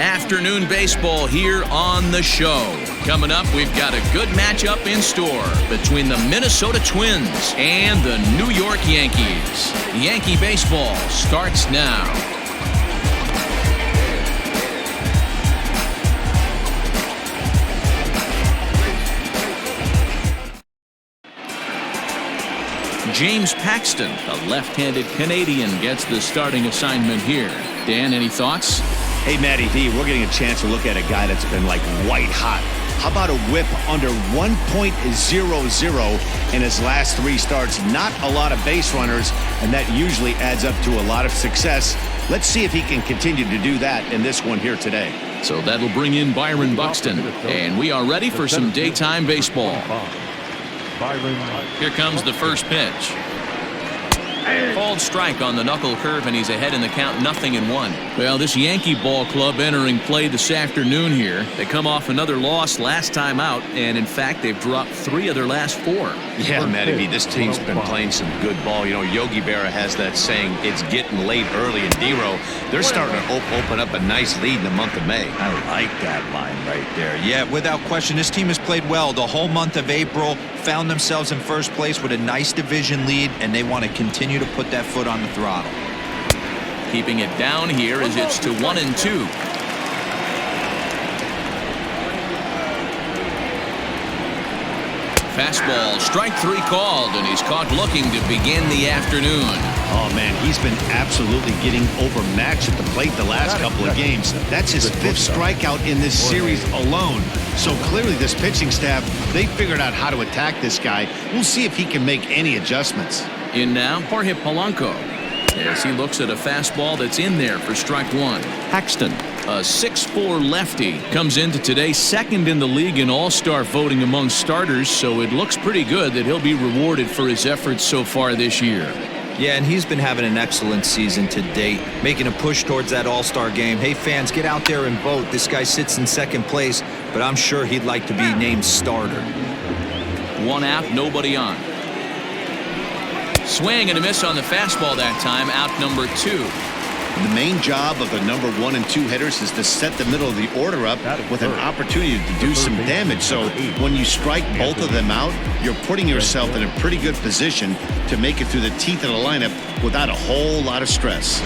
Afternoon baseball here on the show. Coming up, we've got a good matchup in store between the Minnesota Twins and the New York Yankees. Yankee baseball starts now. James Paxton, a left-handed Canadian, gets the starting assignment here. Dan, any thoughts? Hey, Matty D, we're getting a chance to look at a guy that's been like white hot. How about a whip under 1.00 in his last 3 starts? Not a lot of base runners, and that usually adds up to a lot of success. Let's see if he can continue to do that in this one here today. So that'll bring in Byron Buxton, and we are ready for some daytime baseball. Here comes the first pitch. Called strike on the knuckle curve, and he's ahead in the count, 0-1. Well, this Yankee ball club entering play this afternoon here. They come off another loss last time out, and in fact, they've dropped 3 of their last 4. Yeah, Matty, this team's been playing some good ball. You know, Yogi Berra has that saying, it's getting late early, and D-Row, they're starting to open up a nice lead in the month of May. I like that line right there. Yeah, without question, this team has played well the whole month of April, found themselves in first place with a nice division lead, and they want to continue to put that foot on the throttle. Keeping it down here as it's to 1-2. Fastball, strike 3 called, and he's caught looking to begin the afternoon. Oh, man, he's been absolutely getting overmatched at the plate the last couple of games. That's his 5th strikeout in this series alone. So clearly this pitching staff, they figured out how to attack this guy. We'll see if he can make any adjustments. In now, Jorge Polanco, as he looks at a fastball that's in there for strike 1. Paxton, a 6'4" lefty, comes into today 2nd in the league in all-star voting among starters, so it looks pretty good that he'll be rewarded for his efforts so far this year. Yeah, and he's been having an excellent season to date, making a push towards that all-star game. Hey, fans, get out there and vote. This guy sits in 2nd place, but I'm sure he'd like to be named starter. 1 out, nobody on. Swing and a miss on the fastball that time, out number 2. The main job of the number 1 and 2 hitters is to set the middle of the order up with an opportunity to do some damage. So when you strike both of them out, you're putting yourself in a pretty good position to make it through the teeth of the lineup without a whole lot of stress.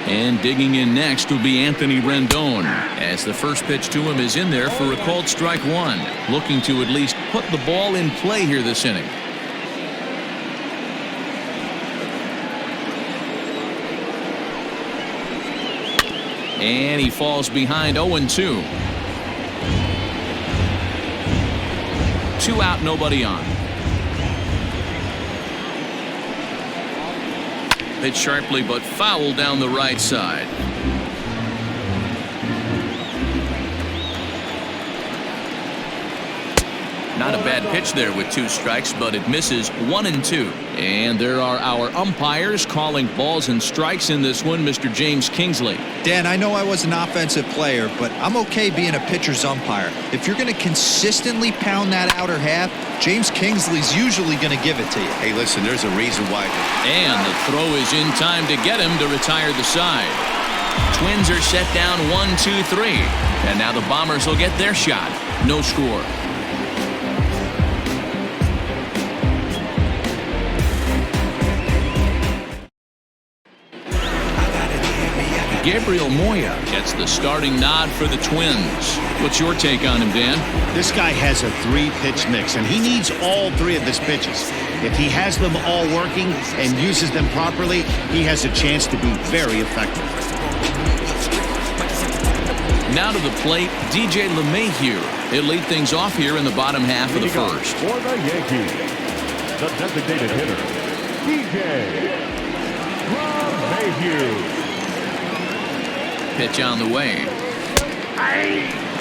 And digging in next will be Anthony Rendon, as the first pitch to him is in there for a called strike 1, looking to at least put the ball in play here this inning. And he falls behind 0-2. 2 out, nobody on. Hit sharply but foul down the right side. Not a bad pitch there with 2 strikes, but it misses 1-2. And there are our umpires calling balls and strikes in this one, Mr. James Kingsley. Dan, I know I was an offensive player, but I'm okay being a pitcher's umpire. If you're going to consistently pound that outer half, James Kingsley's usually going to give it to you. Hey, listen, there's a reason why. And the throw is in time to get him to retire the side. Twins are set down 1-2-3. And now the Bombers will get their shot. No score. Gabriel Moya gets the starting nod for the Twins. What's your take on him, Dan? This guy has a 3-pitch mix, and he needs all 3 of his pitches. If he has them all working and uses them properly, he has a chance to be very effective. Now to the plate, DJ LeMahieu. He'll lead things off here in the bottom half of the first. For the Yankees, the designated hitter, DJ LeMahieu. Pitch on the way.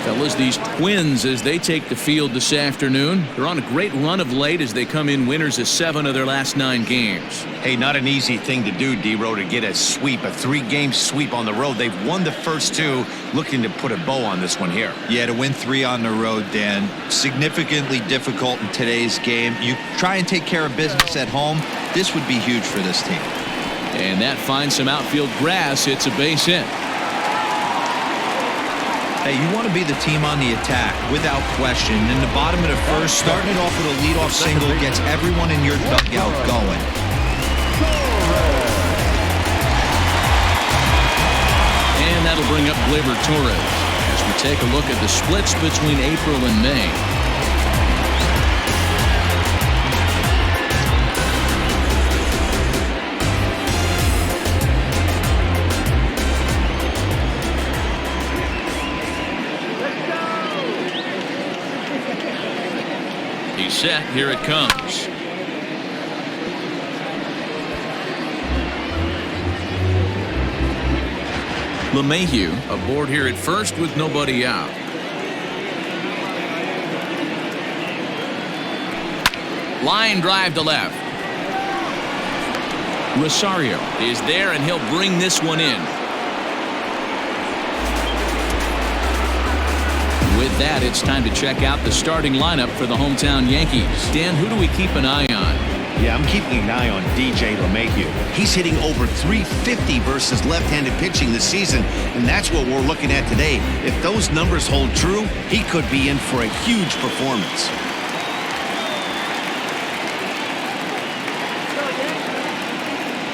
Fellas, these Twins, as they take the field this afternoon, they're on a great run of late as they come in winners of 7 of their last 9 games. Hey, not an easy thing to do, D-Row, to get a sweep, a 3-game sweep on the road. They've won the first 2, looking to put a bow on this one here. Yeah, to win 3 on the road, Dan, significantly difficult in today's game. You try and take care of business at home, this would be huge for this team. And that finds some outfield grass. It's a base hit. Hey, you want to be the team on the attack, without question. In the bottom of the first, starting it off with a leadoff single gets everyone in your dugout going. And that'll bring up Gleyber Torres as we take a look at the splits between April and May. He's set. Here it comes. LeMahieu aboard here at first with nobody out. Line drive to left. Rosario is there, and he'll bring this one in. With that, it's time to check out the starting lineup for the hometown Yankees. Dan, who do we keep an eye on? Yeah, I'm keeping an eye on DJ LeMahieu. He's hitting over 350 versus left-handed pitching this season, and that's what we're looking at today. If those numbers hold true, he could be in for a huge performance.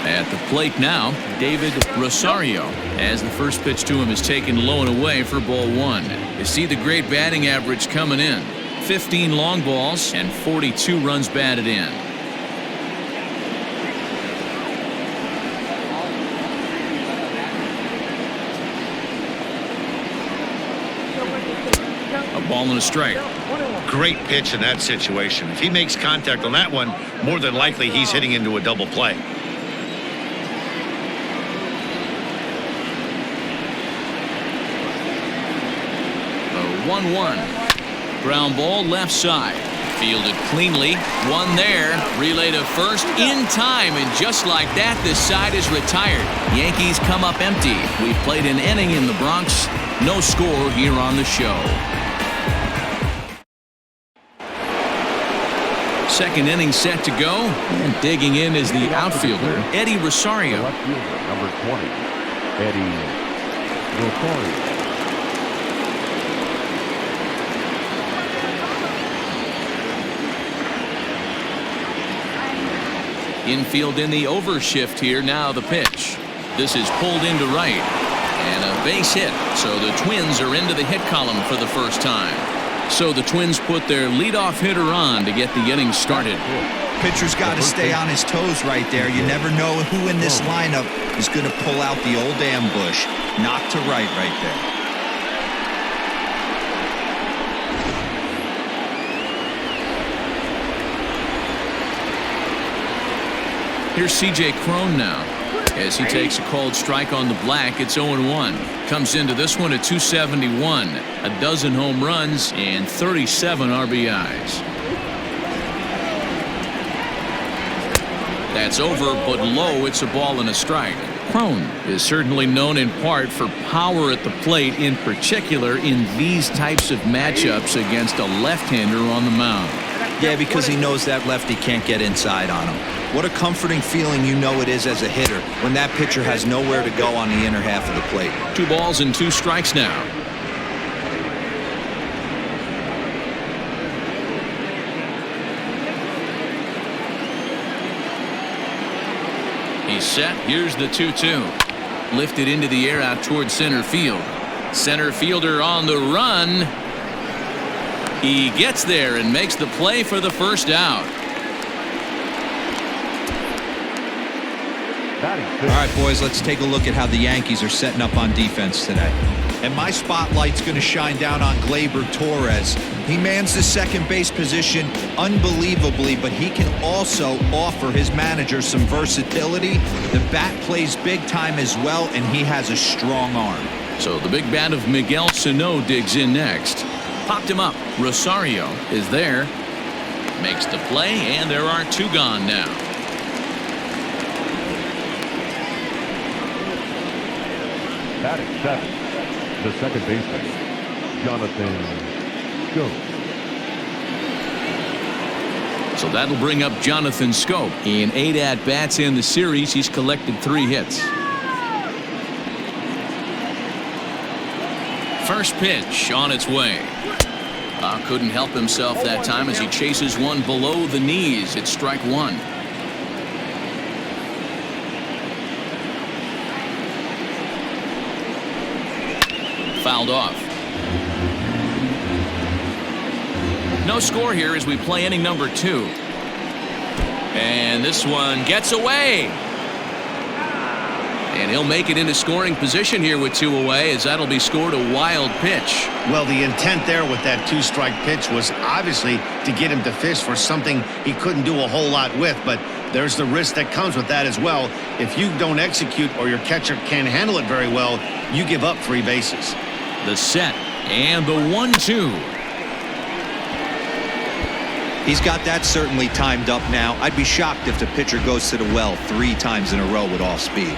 At the plate now, David Rosario, as the first pitch to him is taken low and away for ball 1. You see the great batting average coming in. 15 long balls and 42 runs batted in. A ball and a strike. Great pitch in that situation. If he makes contact on that one, more than likely he's hitting into a double play. 1-1. Ground ball left side. Fielded cleanly. One there. Relay to first in time. And just like that, this side is retired. Yankees come up empty. We've played an inning in the Bronx. No score here on the show. Second inning set to go. And digging in is the outfielder, Eddie Rosario. Number 20, Eddie Rosario. Infield in the overshift here. Now the pitch. This is pulled into right. And a base hit. So the Twins are into the hit column for the first time. So the Twins put their leadoff hitter on to get the inning started. Pitcher's got to stay on his toes right there. You never know who in this lineup is going to pull out the old ambush. Knock to right there. Here's C.J. Cron now as he takes a called strike on the black. It's 0-1. Comes into this one at 271. A dozen home runs and 37 RBIs. That's over, but low. It's a ball and a strike. Cron is certainly known in part for power at the plate, in particular in these types of matchups against a left-hander on the mound. Yeah, because he knows that lefty can't get inside on him. What a comforting feeling you know it is as a hitter when that pitcher has nowhere to go on the inner half of the plate. 2 balls and 2 strikes now. He's set. Here's the 2-2. Lifted into the air out towards center field. Center fielder on the run. He gets there and makes the play for the first out. All right, boys, let's take a look at how the Yankees are setting up on defense today. And my spotlight's going to shine down on Gleyber Torres. He mans the second base position unbelievably, but he can also offer his manager some versatility. The bat plays big time as well, and he has a strong arm. So the big bat of Miguel Sano digs in next. Popped him up. Rosario is there. Makes the play, and there are 2 gone now. Batting 7, the second baseman, Jonathan Schoop. So that'll bring up Jonathan Schoop. In 8 at-bats in the series, he's collected 3 hits. First pitch on its way. Couldn't help himself that time as he chases one below the knees. It's strike 1. Fouled off. No score here as we play inning number 2. And this one gets away. And he'll make it into scoring position here with 2 away, as that'll be scored a wild pitch. Well, the intent there with that 2-strike pitch was obviously to get him to fish for something he couldn't do a whole lot with, but there's the risk that comes with that as well. If you don't execute or your catcher can't handle it very well, you give up 3 bases. The set and the 1-2. He's got that certainly timed up now. I'd be shocked if the pitcher goes to the well 3 times in a row with off speed.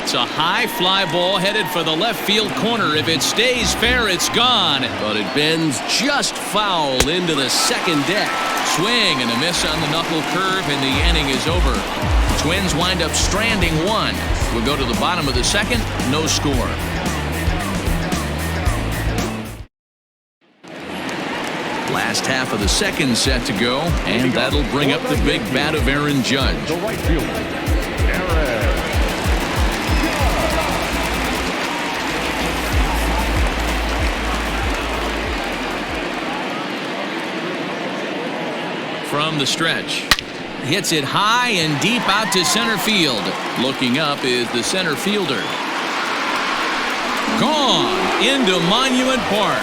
It's a high fly ball headed for the left field corner. If it stays fair, it's gone. But it bends just foul into the second deck. Swing and a miss on the knuckle curve, and the inning is over. Twins wind up stranding 1. We'll go to the bottom of the second. No score. Last half of the second set to go, and that'll bring up the big bat of Aaron Judge. The right fielder, Aaron. From the stretch. Hits it high and deep out to center field. Looking up is the center fielder. Gone into Monument Park.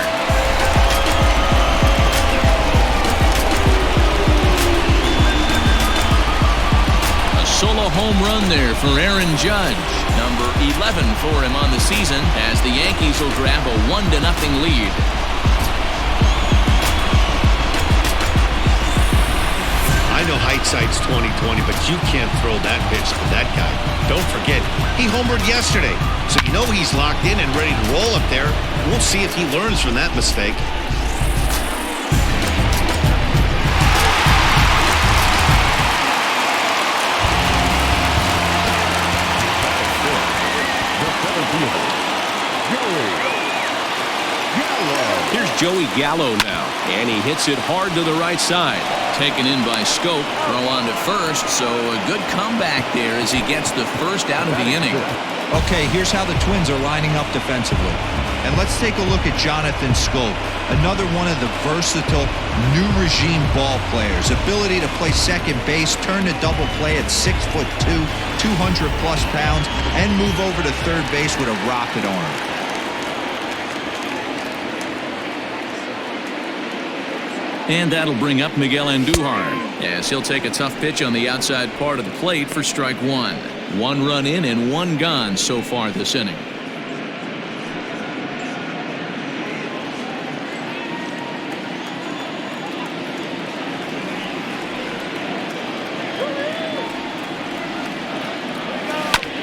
A solo home run there for Aaron Judge. Number 11 for him on the season, as the Yankees will grab a 1-0 lead. I know hindsight's 20/20, but you can't throw that pitch to that guy. Don't forget, he homered yesterday, so you know he's locked in and ready to roll up there. We'll see if he learns from that mistake. Here's Joey Gallo now, and he hits it hard to the right side. Taken in by Schoop. Throw on to first, so a good comeback there as he gets the first out of the inning. Okay, here's how the Twins are lining up defensively. And let's take a look at Jonathan Schoop, another one of the versatile new regime ball players. Ability to play second base, turn to double play at 6'2", 200+ pounds, and move over to third base with a rocket arm. And that'll bring up Miguel Andujar, as he'll take a tough pitch on the outside part of the plate for strike 1. 1 run in and 1 gone so far this inning.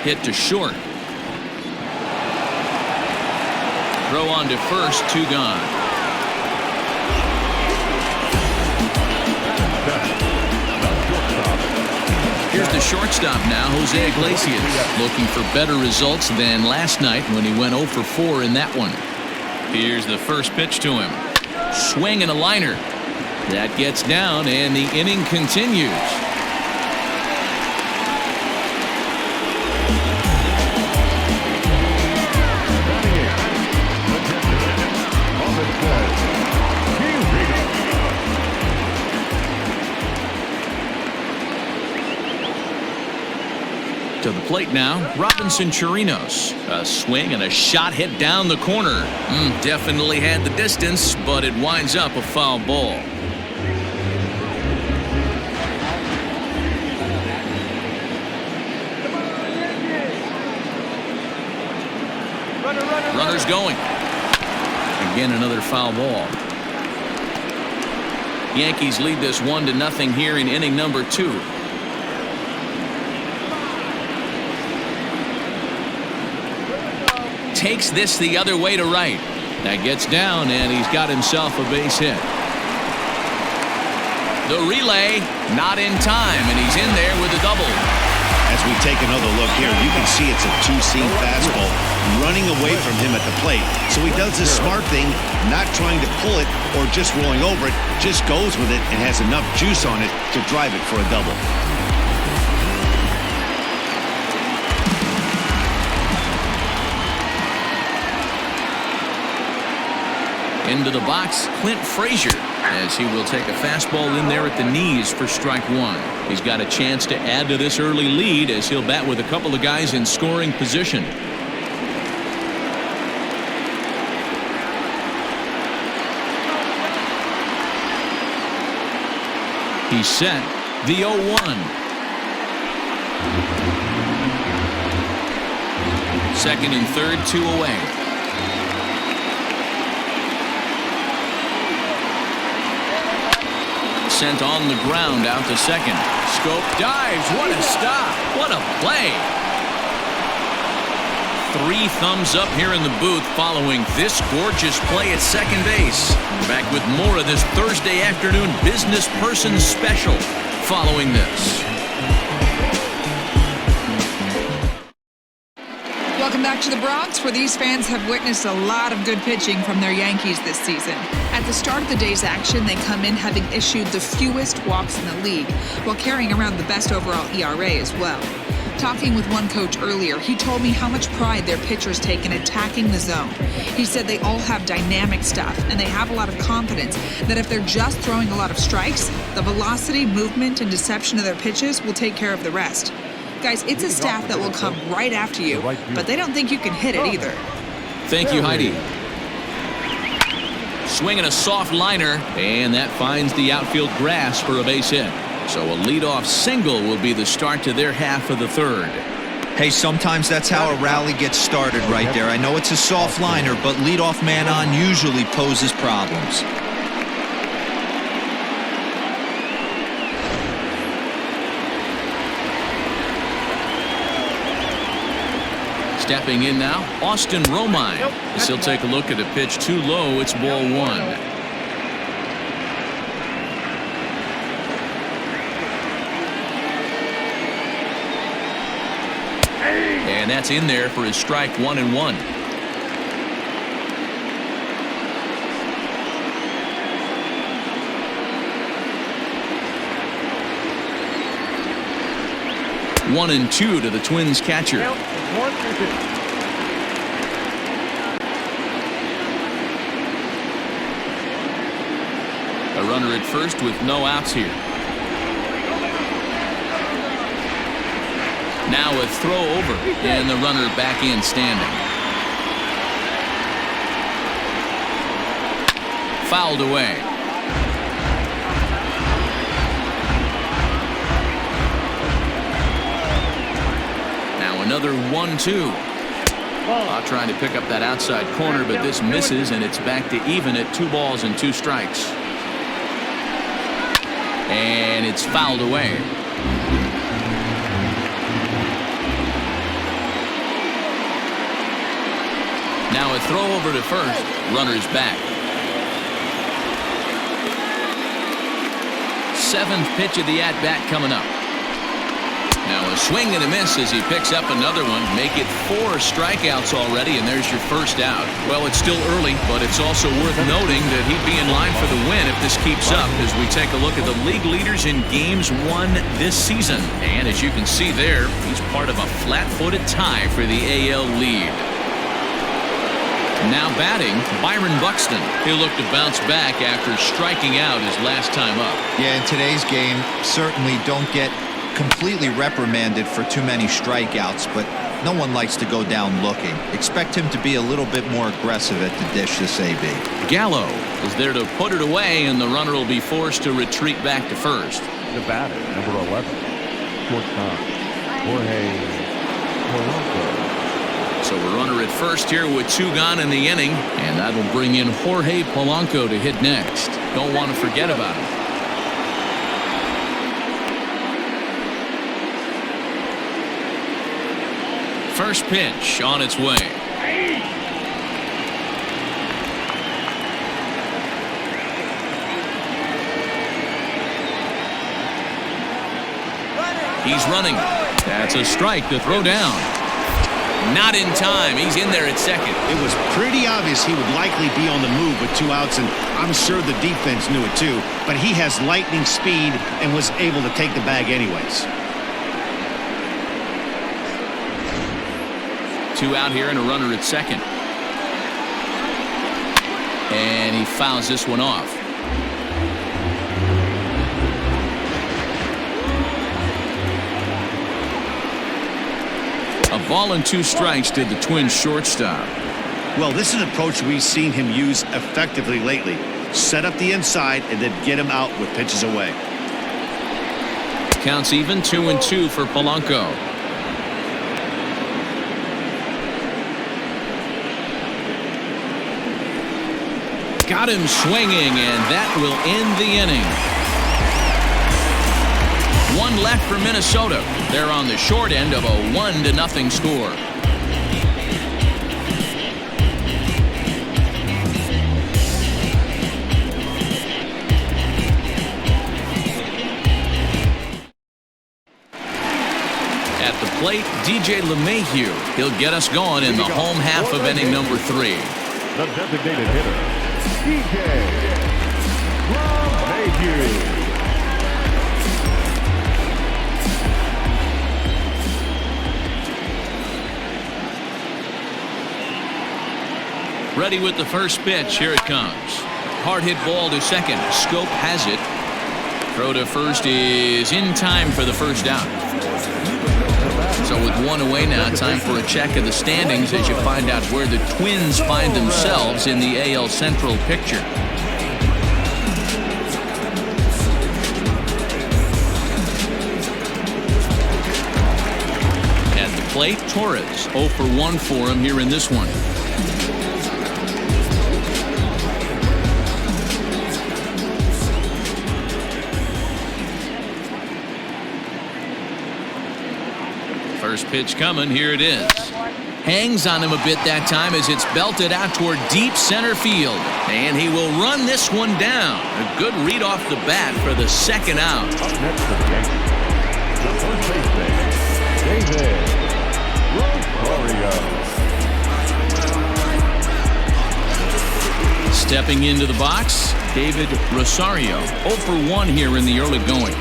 Hit to short. Throw on to first, 2 gone. Here's the shortstop now, Jose Iglesias, looking for better results than last night when he went 0 for 4 in that one. Here's the first pitch to him. Swing and a liner. That gets down, and the inning continues. To the plate now, Robinson Chirinos. A swing and a shot hit down the corner. Definitely had the distance, but it winds up a foul ball. Runner's going. Again, another foul ball. Yankees lead this 1-0 here in inning number 2. Takes this the other way to right. That gets down, and he's got himself a base hit. The relay, not in time, and he's in there with a double. As we take another look here, you can see it's a two-seam fastball running away from him at the plate. So he does the smart thing, not trying to pull it or just rolling over it, just goes with it and has enough juice on it to drive it for a double. Into the box, Clint Frazier, as he will take a fastball in there at the knees for strike 1. He's got a chance to add to this early lead as he'll bat with a couple of guys in scoring position. He's set. The 0-1. Second and third, 2 away. Sent on the ground out to second. Scope dives. What a stop. What a play. 3 thumbs up here in the booth following this gorgeous play at second base. We're back with more of this Thursday afternoon business person special following this. Welcome back to the Bronx, where these fans have witnessed a lot of good pitching from their Yankees this season. At the start of the day's action, they come in having issued the fewest walks in the league, while carrying around the best overall ERA as well. Talking with one coach earlier, he told me how much pride their pitchers take in attacking the zone. He said they all have dynamic stuff, and they have a lot of confidence that if they're just throwing a lot of strikes, the velocity, movement, and deception of their pitches will take care of the rest. Guys, it's a staff that will come right after you, but they don't think you can hit it either. Thank you, Heidi. Swinging a soft liner, and that finds the outfield grass for a base hit. So a leadoff single will be the start to their half of the third. Hey, sometimes that's how a rally gets started right there. I know it's a soft liner, but leadoff man on usually poses problems. Stepping in now, Austin Romine. As he'll take a look at a pitch too low, it's ball 1. And that's in there for his strike 1-1. One and 2 to the Twins catcher. A runner at first with no outs here. Now a throw over, and the runner back in standing. Fouled away. Now another 1-2. Trying to pick up that outside corner, but this misses, and it's back to even at 2 balls and 2 strikes. And it's fouled away. Now a throw over to first. Runner's back. 7th pitch of the at-bat coming up. Now a swing and a miss as he picks up another one. Make it 4 strikeouts already, and there's your first out. Well, it's still early, but it's also worth noting that he'd be in line for the win if this keeps up as we take a look at the league leaders in games won this season. And as you can see there, he's part of a flat-footed tie for the AL lead. Now batting, Byron Buxton. He'll look to bounce back after striking out his last time up. Yeah, in today's game, certainly don't get completely reprimanded for too many strikeouts, but no one likes to go down looking. Expect him to be a little bit more aggressive at the dish this AB. Gallo is there to put it away, and the runner will be forced to retreat back to first. The batter, number 11, shortstop, Jorge Polanco. So a runner at first here with 2 gone in the inning, and that'll bring in Jorge Polanco to hit next. Don't want to forget about him. First pitch on its way. He's running. That's a strike to throw down. Not in time. He's in there at second. It was pretty obvious he would likely be on the move with 2 outs, and I'm sure the defense knew it too. But he has lightning speed and was able to take the bag anyways. 2 out here and a runner at second. And he fouls this one off. A ball and 2 strikes did the Twins shortstop. Well, this is an approach we've seen him use effectively lately. Set up the inside and then get him out with pitches away. Counts even, 2-2 for Polanco. Got him swinging, and that will end the inning. 1 left for Minnesota. They're on the short end of a 1-0 score. At the plate, DJ LeMahieu. He'll get us going in the home half of inning number 3. The designated hitter, DJ LeMahieu. Ready with the first pitch. Here it comes. Hard hit ball to second. Scope has it. Throw to first is in time for the first out. So with 1 away now, time for a check of the standings as you find out where the Twins find themselves in the AL Central picture. At the plate, Torres 0 for 1 for him here in this one. First pitch coming. Here it is. Hangs on him a bit that time as it's belted out toward deep center field. And he will run this one down. A good read off the bat for the second out. Up next for the Yankees, the first baseman, David Rosario. Stepping into the box, David Rosario. 0 for 1 here in the early going.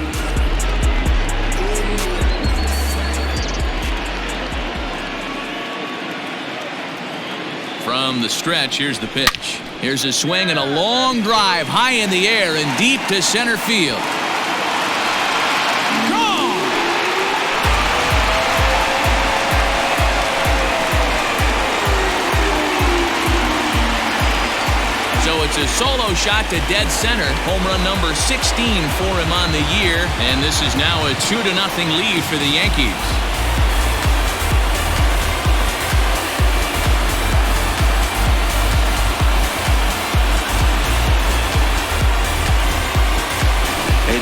From the stretch, here's the pitch. Here's a swing and a long drive high in the air and deep to center field. Gone! So it's a solo shot to dead center. Home run number 16 for him on the year. And this is now a 2-0 lead for the Yankees.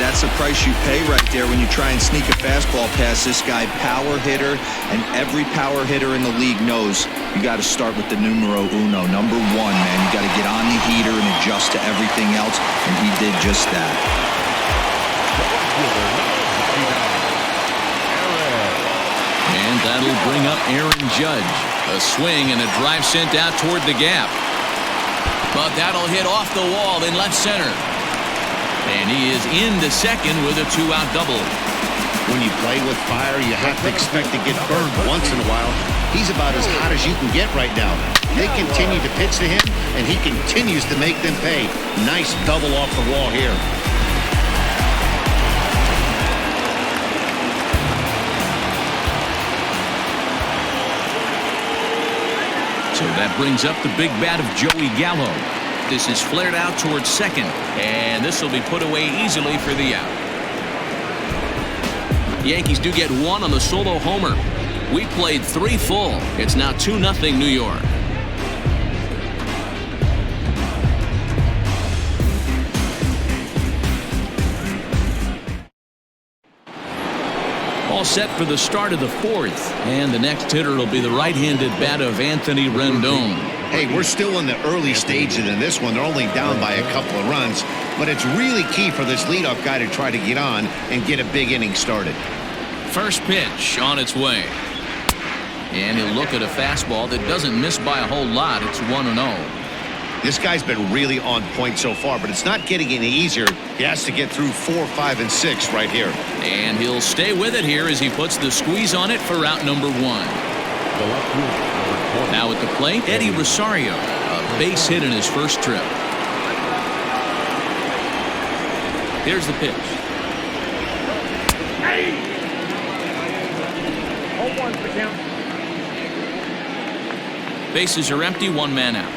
That's the price you pay right there when you try and sneak a fastball past this guy. Power hitter, and every power hitter in the league knows you got to start with the numero uno, number 1, man. You got to get on the heater and adjust to everything else, and he did just that. And that'll bring up Aaron Judge. A swing and a drive sent out toward the gap. But that'll hit off the wall in left center. And he is into second with a 2-out double. When you play with fire, you have to expect to get burned once in a while. He's about as hot as you can get right now. They continue to pitch to him, and he continues to make them pay. Nice double off the wall here. So that brings up the big bat of Joey Gallo. This is flared out towards second, and this will be put away easily for the out. The Yankees do get 1 on the solo homer. We played 3 full. It's now 2-0 New York. All set for the start of the 4th. And the next hitter will be the right-handed bat of Anthony Rendon. Hey, we're still in the early stages in this one. They're only down by a couple of runs. But it's really key for this leadoff guy to try to get on and get a big inning started. First pitch on its way. And he'll look at a fastball that doesn't miss by a whole lot. It's 1-0. This guy's been really on point so far, but it's not getting any easier. He has to get through 4, 5, and 6 right here. And he'll stay with it here as he puts the squeeze on it for out number 1. Now at the plate, Eddie Rosario, a base hit in his first trip. Here's the pitch. Hey! 0-1 for the count. Bases are empty, 1 man out.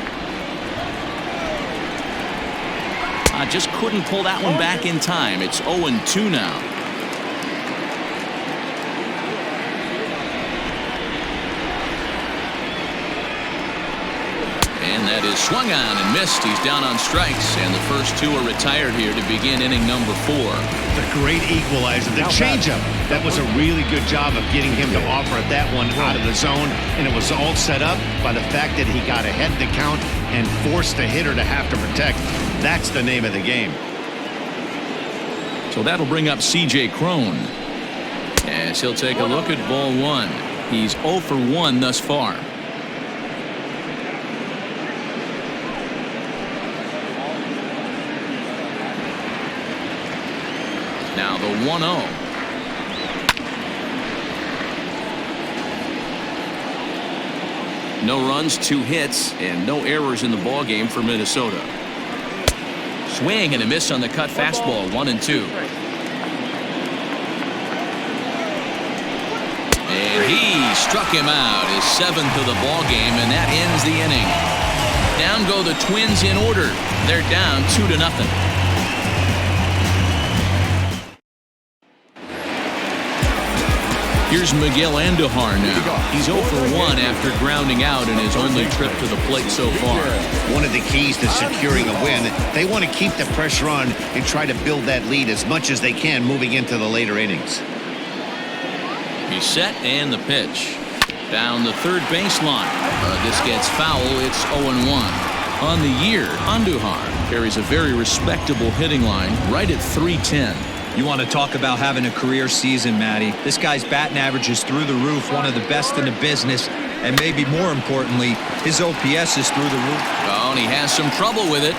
I just couldn't pull that one back in time. It's 0-2 now. And that is swung on and missed. He's down on strikes, and the first 2 are retired here to begin inning number 4. The great equalizer, the changeup. That was a really good job of getting him to offer that one out of the zone, and it was all set up by the fact that he got ahead of the count and forced the hitter to have to protect. That's the name of the game. So that'll bring up C.J. Cron as he'll take a look at ball 1. He's 0 for 1 thus far. Now the 1-0. No runs, 2 hits, and no errors in the ballgame for Minnesota. Swing and a miss on the cut fastball, 1-2. And he struck him out, his 7th of the ballgame, and that ends the inning. Down go the Twins in order. They're down 2-0. Here's Miguel Andujar now. He's 0 for 1 after grounding out in his only trip to the plate so far. One of the keys to securing a win, they want to keep the pressure on and try to build that lead as much as they can moving into the later innings. He's set and the pitch. Down the third baseline. This gets foul. It's 0-1. On the year, Andujar carries a very respectable hitting line right at .310. You want to talk about having a career season, Matty. This guy's batting average is through the roof, one of the best in the business, and maybe more importantly, his OPS is through the roof. Oh, and he has some trouble with it.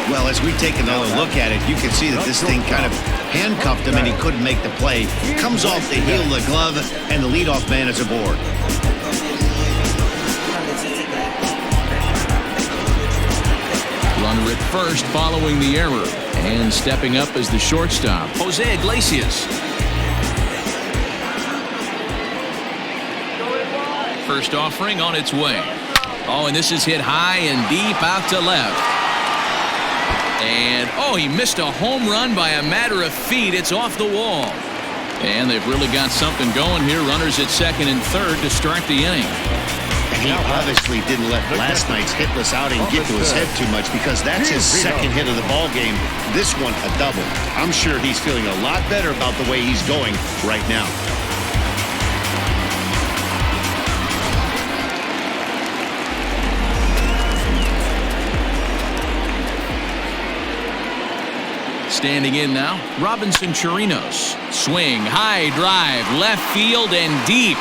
Well, as we take another look at it, you can see that this thing kind of handcuffed him and he couldn't make the play. Comes off the heel of the glove, and the leadoff man is aboard. Runner at first following the error. And stepping up as the shortstop, Jose Iglesias. First offering on its way. Oh, and this is hit high and deep out to left. And, oh, he missed a home run by a matter of feet. It's off the wall. And they've really got something going here. Runners at second and third to start the inning. He obviously didn't let last night's hitless outing get to his head too much because that's his second hit of the ball game. This one a double. I'm sure he's feeling a lot better about the way he's going right now. Standing in now, Robinson Chirinos. Swing, high drive, left field and deep.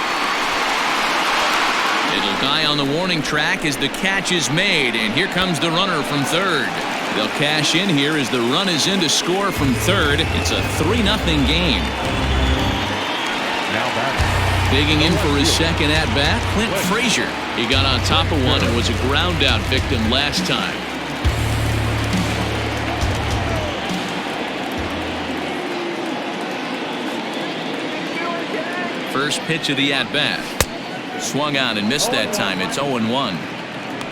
It'll die on the warning track as the catch is made, and here comes the runner from third. They'll cash in here as the run is in to score from third. It's a 3-0 game. Now back. Digging in for his second at-bat, Clint Frazier. He got on top of one and was a ground-out victim last time. First pitch of the at-bat. Swung on and missed that time. It's 0-1.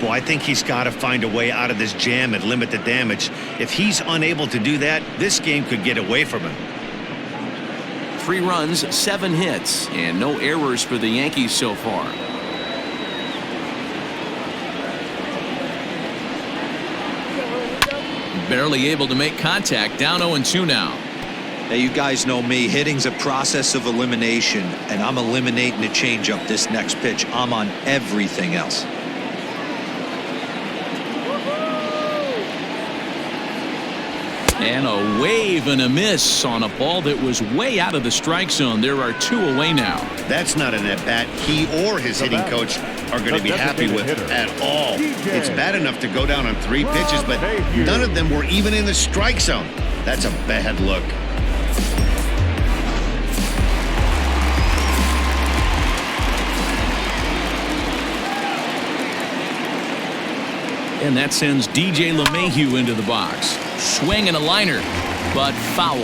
Well, I think he's got to find a way out of this jam and limit the damage. If he's unable to do that, this game could get away from him. 3 runs, 7 hits, and no errors for the Yankees so far. Barely able to make contact. Down 0-2 now. Now, you guys know me. Hitting's a process of elimination, and I'm eliminating the changeup this next pitch. I'm on everything else. And a wave and a miss on a ball that was way out of the strike zone. There are 2 away now. That's not an at-bat he or his hitting coach are going to be happy with at all. It's bad enough to go down on 3 pitches, but none of them were even in the strike zone. That's a bad look. And that sends DJ LeMahieu into the box. Swing and a liner, but foul.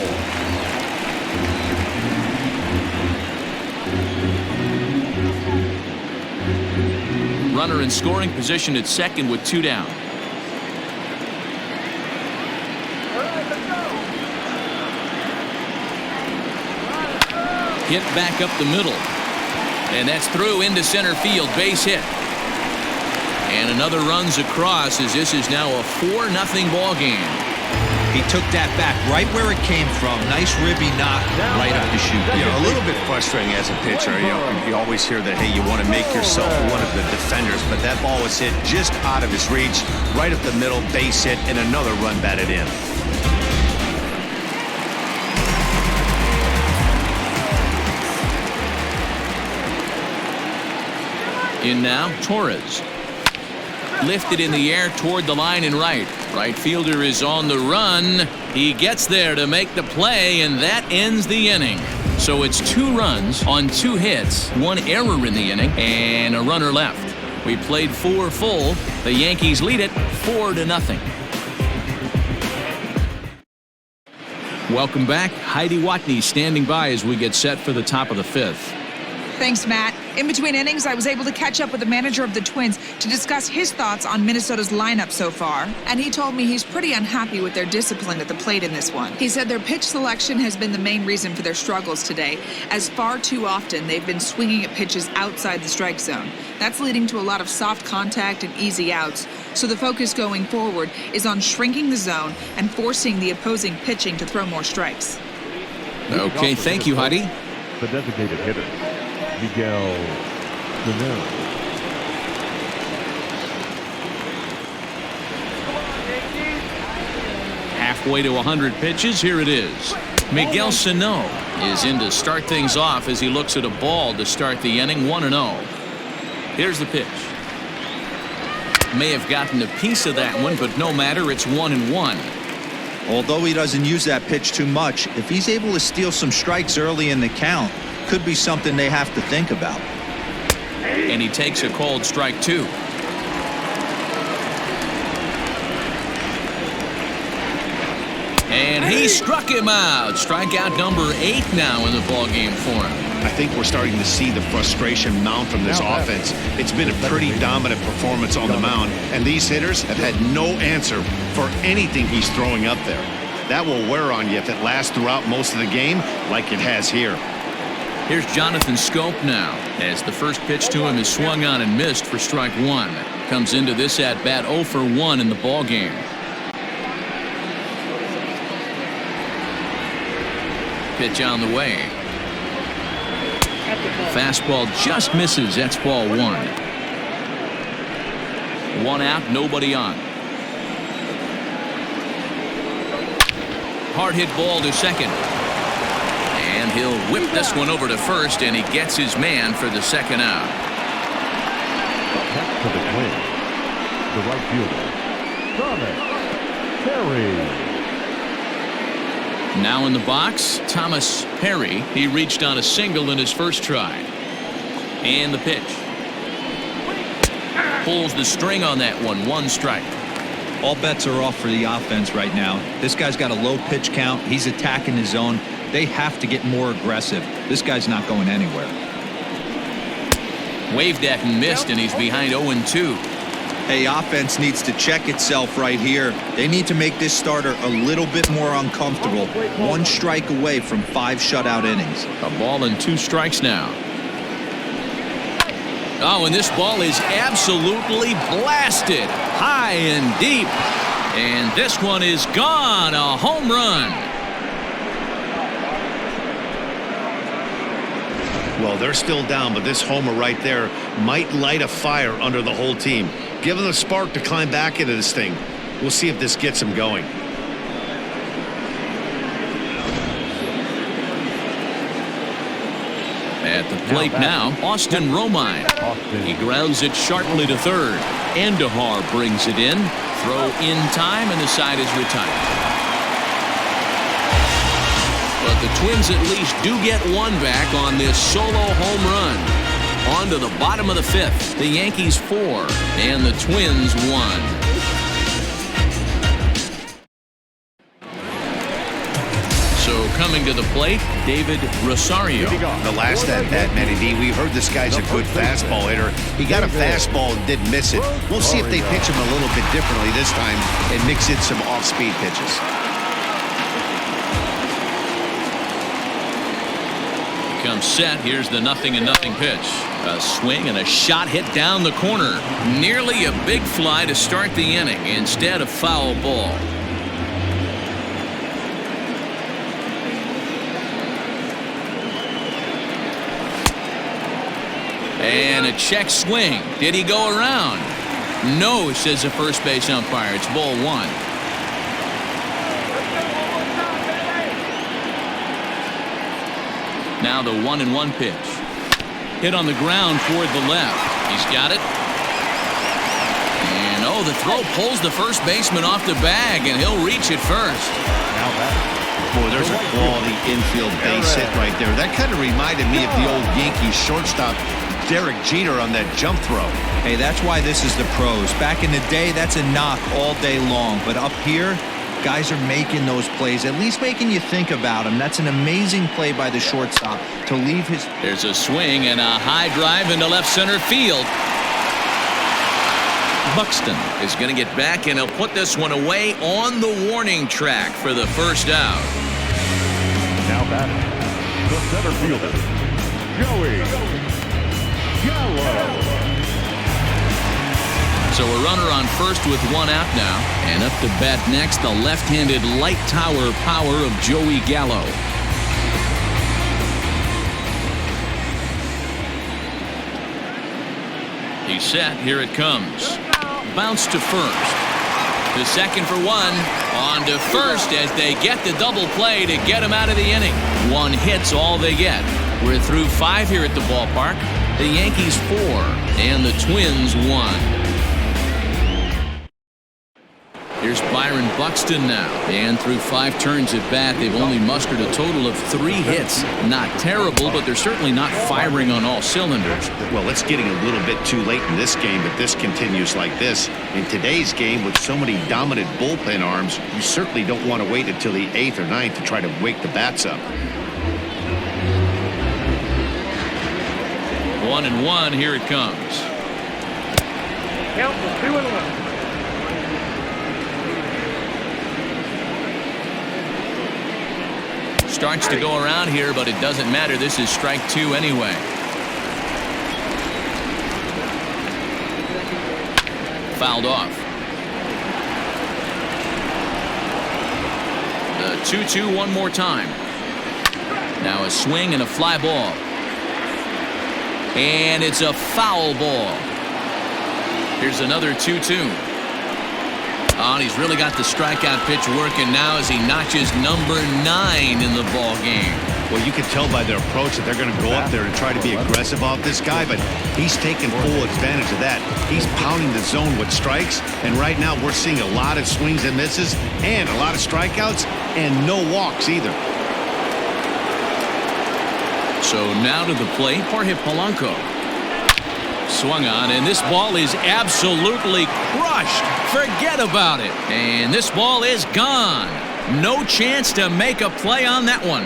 Runner in scoring position at second with 2 down. Hit back up the middle. And that's through into center field. Base hit. And another runs across as this is now a 4-0 ball game. He took that back right where it came from. Nice ribby knock right up the chute. You know, a little bit frustrating as a pitcher. You always hear that, hey, you want to make yourself one of the defenders, but that ball was hit just out of his reach, right up the middle, base hit, and another run batted in. In now, Torres. Lifted in the air toward the line and right. Right fielder is on the run. He gets there to make the play, and that ends the inning. So it's 2 runs on 2 hits, 1 error in the inning, and a runner left. We played 4 full. The Yankees lead it 4-0. Welcome back. Heidi Watney standing by as we get set for the top of the 5th. Thanks, Matt. In between innings, I was able to catch up with the manager of the Twins to discuss his thoughts on Minnesota's lineup so far, and he told me he's pretty unhappy with their discipline at the plate in this one. He said their pitch selection has been the main reason for their struggles today, as far too often they've been swinging at pitches outside the strike zone. That's leading to a lot of soft contact and easy outs, so the focus going forward is on shrinking the zone and forcing the opposing pitching to throw more strikes. Okay, thank you, Heidi. The designated hitter, Miguel Sano. Halfway to 100 pitches, here it is. Miguel Sano is in to start things off as he looks at a ball to start the inning. 1-0. Here's the pitch. May have gotten a piece of that one, but no matter, it's 1-1. Although he doesn't use that pitch too much, if he's able to steal some strikes early in the count, could be something they have to think about. And he takes a called strike 2. And he struck him out. Strikeout number 8 now in the ballgame for him. I think we're starting to see the frustration mount from this offense. It's been a pretty dominant performance on the mound, and these hitters have had no answer for anything he's throwing up there. That will wear on you if it lasts throughout most of the game like it has here. Here's Jonathan Scope now, as the first pitch to him is swung on and missed for strike 1. Comes into this at-bat 0 for 1 in the ballgame. Pitch on the way. Fastball just misses. That's ball 1. 1 out, nobody on. Hard hit ball to second. And he'll whip this one over to first, and he gets his man for the second out. Back to the Twins, the right fielder, Thomas Perry. Now in the box, Thomas Perry. He reached on a single in his first try. And the pitch. Pulls the string on that one. 1 strike. All bets are off for the offense right now. This guy's got a low pitch count. He's attacking his zone. They have to get more aggressive. This guy's not going anywhere. Waved at and missed, and he's behind 0-2. Hey, offense needs to check itself right here. They need to make this starter a little bit more uncomfortable. 1 strike away from 5 shutout innings. A ball and 2 strikes now. Oh, and this ball is absolutely blasted high and deep. And this one is gone. A home run. Well, they're still down, but this homer right there might light a fire under the whole team. Give them a spark to climb back into this thing. We'll see if this gets them going. At the plate now, Austin Romine. He grounds it sharply to third. Andahar brings it in. Throw in time, and the side is retired. But the Twins at least do get one back on this solo home run. On to the bottom of the 5th. The Yankees 4 and the Twins 1. So coming to the plate, David Rosario. The last at bat, Matty D, we heard this guy's a good fastball hitter. He got a fastball and didn't miss it. We'll see if they pitch him a little bit differently this time and mix in some off-speed pitches. Comes set. Here's the 0-0 pitch. A swing and a shot hit down the corner. Nearly a big fly to start the inning. Instead, a foul ball. And a check swing. Did he go around? No, says the first base umpire. It's ball 1. Now the 1-1 pitch. Hit on the ground toward the left. He's got it. And oh, the throw pulls the first baseman off the bag, and he'll reach it first. Boy, there's a quality infield base hit right there. That kind of reminded me of the old Yankees shortstop Derek Jeter on that jump throw. Hey, that's why this is the pros. Back in the day, that's a knock all day long. But up here, guys are making those plays, at least making you think about them. That's an amazing play by the shortstop to leave his... There's a swing and a high drive into left center field. Buxton is going to get back, and he'll put this one away on the warning track for the first out. Now batting, the center fielder, Joey Gallo. So a runner on first with 1 out now. And up to bat next, the left-handed light tower power of Joey Gallo. He's set. Here it comes. Bounce to first. To second for 1. On to first as they get the double play to get him out of the inning. 1 hit's all they get. We're through 5 here at the ballpark. The Yankees 4 and the Twins 1. Here's Byron Buxton now. And through 5 turns at bat, they've only mustered a total of 3 hits. Not terrible, but they're certainly not firing on all cylinders. Well, it's getting a little bit too late in this game, but this continues like this. In today's game, with so many dominant bullpen arms, you certainly don't want to wait until the 8th or 9th to try to wake the bats up. 1-1, here it comes. Count for 2-1. Starts to go around here, but it doesn't matter. This is strike 2 anyway. Fouled off. The 2-2 one more time. Now a swing and a fly ball. And it's a foul ball. Here's another 2-2. Oh, and he's really got the strikeout pitch working now as he notches number 9 in the ball game. Well, you can tell by their approach that they're going to go up there and try to be aggressive off this guy, but he's taking full advantage of that. He's pounding the zone with strikes, and right now we're seeing a lot of swings and misses and a lot of strikeouts and no walks either. So now to the plate, Jorge Polanco. Swung on, and this ball is absolutely crushed. Forget about it. And this ball is gone. No chance to make a play on that one.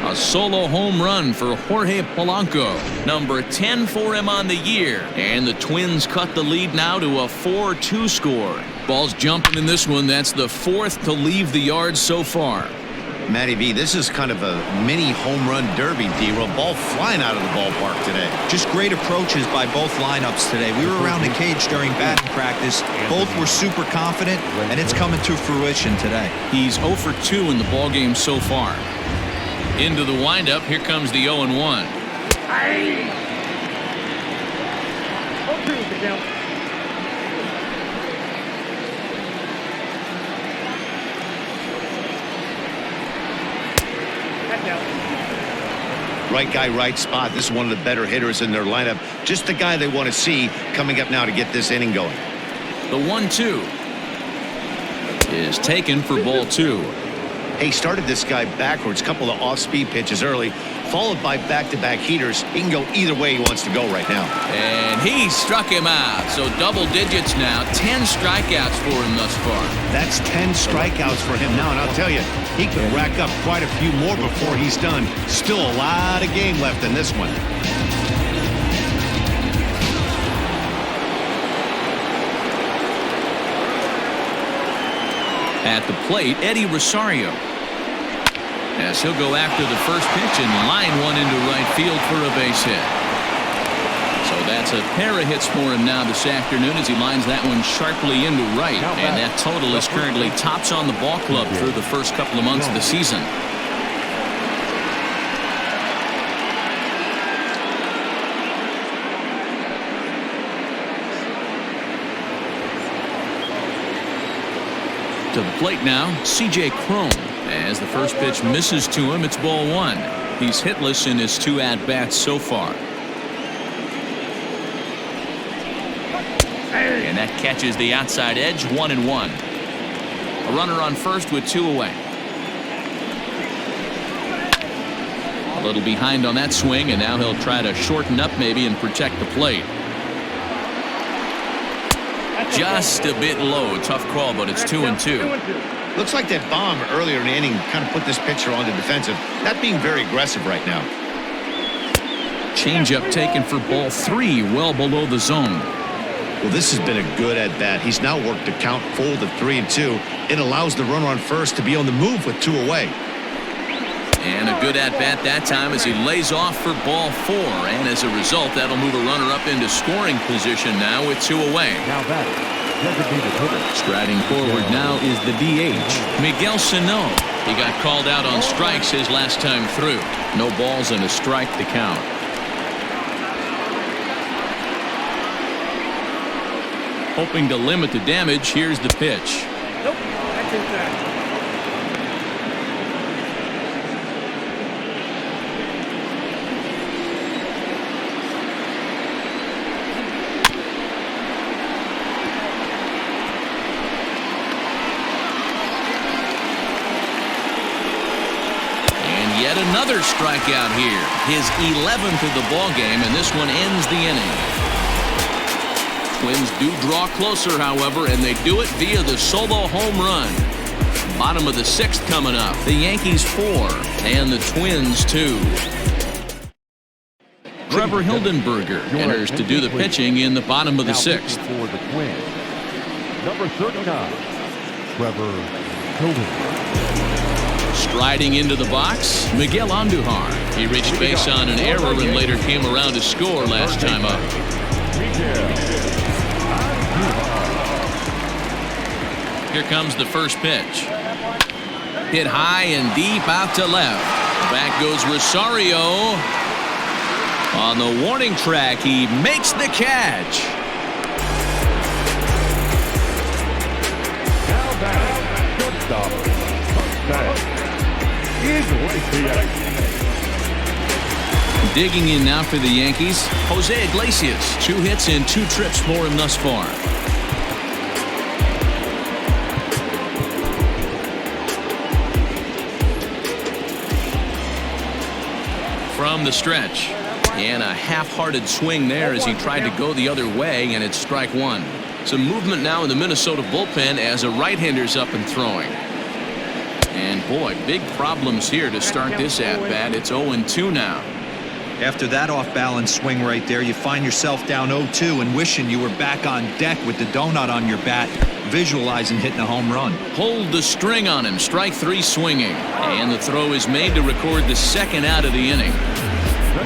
A solo home run for Jorge Polanco. Number 10 for him on the year. And the Twins cut the lead now to a 4-2 score. Ball's jumping in this one. That's the fourth to leave the yard so far. Matty V, this is kind of a mini home run derby, D-Roll. Ball flying out of the ballpark today. Just great approaches by both lineups today. We were around the cage during batting practice. Both were super confident, and it's coming to fruition today. He's 0 for 2 in the ballgame so far. Into the windup. Here comes the 0-1. Hey! 0-2 is the count. Right guy, right spot. This is one of the better hitters in their lineup. Just the guy they want to see coming up now to get this inning going. The 1-2 is taken for ball 2. He started this guy backwards. Couple of off-speed pitches early, followed by back-to-back heaters. He can go either way he wants to go right now. And he struck him out. So double digits now. 10 strikeouts for him thus far. That's 10 strikeouts for him now, and I'll tell you, he could rack up quite a few more before he's done. Still a lot of game left in this one. At the plate, Eddie Rosario. As he'll go after the first pitch and line one into right field for a base hit. So that's a pair of hits for him now this afternoon as he lines that one sharply into right. And that total is currently tops on the ball club through the first couple of months of the season. To the plate now, C.J. Cron. As the first pitch misses to him, it's ball 1. He's hitless in his 2 at-bats so far. And that catches the outside edge, 1-1. A runner on first with 2 away. A little behind on that swing, and now he'll try to shorten up maybe and protect the plate. Just a bit low. Tough call, but it's 2-2. Looks like that bomb earlier in the inning kind of put this pitcher on the defensive. Not being very aggressive right now. Changeup taken for ball 3, well below the zone. Well, this has been a good at-bat. He's now worked the count full to 3-2. It allows the runner on first to be on the move with 2 away. And a good at-bat that time as he lays off for ball 4. And as a result, that'll move a runner up into scoring position now with 2 away. Now batting, designated hitter. Striding forward now is the DH, Miguel Sano. He got called out on strikes his last time through. No balls and a strike to count. Hoping to limit the damage, here's the pitch. Nope, that's inside. Yet another strikeout here. His 11th of the ball game, and this one ends the inning. Twins do draw closer, however, and they do it via the solo home run. Bottom of the 6th coming up. The Yankees 4 and the Twins 2. Trevor Hildenberger enters to do the pitching in the bottom of the 6th. For the Twins, number 39, Trevor Hildenberger. Striding into the box, Miguel Andujar. He reached base on an error and later came around to score last time up. Here comes the first pitch. Hit high and deep out to left. Back goes Rosario. On the warning track, he makes the catch. Now batting, shortstop, Digging in now for the Yankees, Jose Iglesias. 2 hits and 2 trips for him thus far. From the stretch. And a half-hearted swing there as he tried to go the other way, and it's strike 1. Some movement now in the Minnesota bullpen as a right-hander's up and throwing. And boy, big problems here to start this at-bat. It's 0-2 now. After that off-balance swing right there, you find yourself down 0-2 and wishing you were back on deck with the donut on your bat, visualizing hitting a home run. Hold the string on him. Strike 3 swinging. And the throw is made to record the second out of the inning.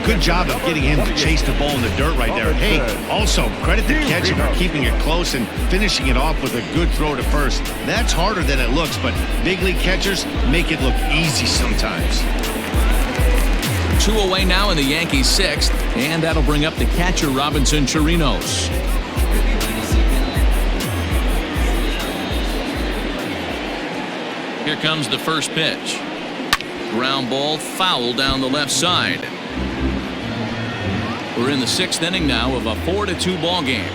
Good job of getting him to chase the ball in the dirt right there. Hey, also credit the catcher for keeping it close and finishing it off with a good throw to first. That's harder than it looks, but big league catchers make it look easy sometimes. 2 away now in the Yankees' 6th, and that'll bring up the catcher Robinson Chirinos. Here comes the first pitch. Ground ball, foul down the left side. We're in the 6th inning now of a 4-2 ball game.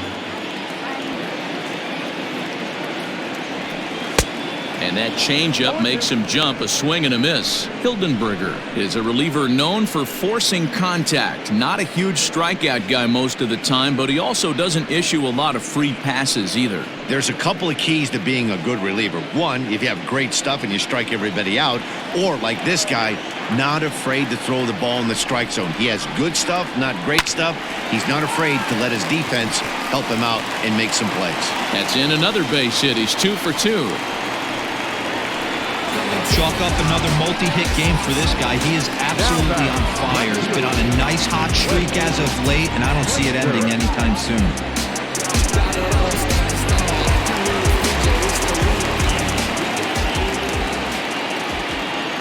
And that changeup makes him jump, a swing and a miss. Hildenberger is a reliever known for forcing contact. Not a huge strikeout guy most of the time, but he also doesn't issue a lot of free passes either. There's a couple of keys to being a good reliever. One, if you have great stuff and you strike everybody out, or like this guy, not afraid to throw the ball in the strike zone. He has good stuff, not great stuff. He's not afraid to let his defense help him out and make some plays. That's in another base hit. He's 2 for 2. Chalk up another multi-hit game for this guy. He is absolutely on fire. He's been on a nice hot streak as of late, and I don't see it ending anytime soon.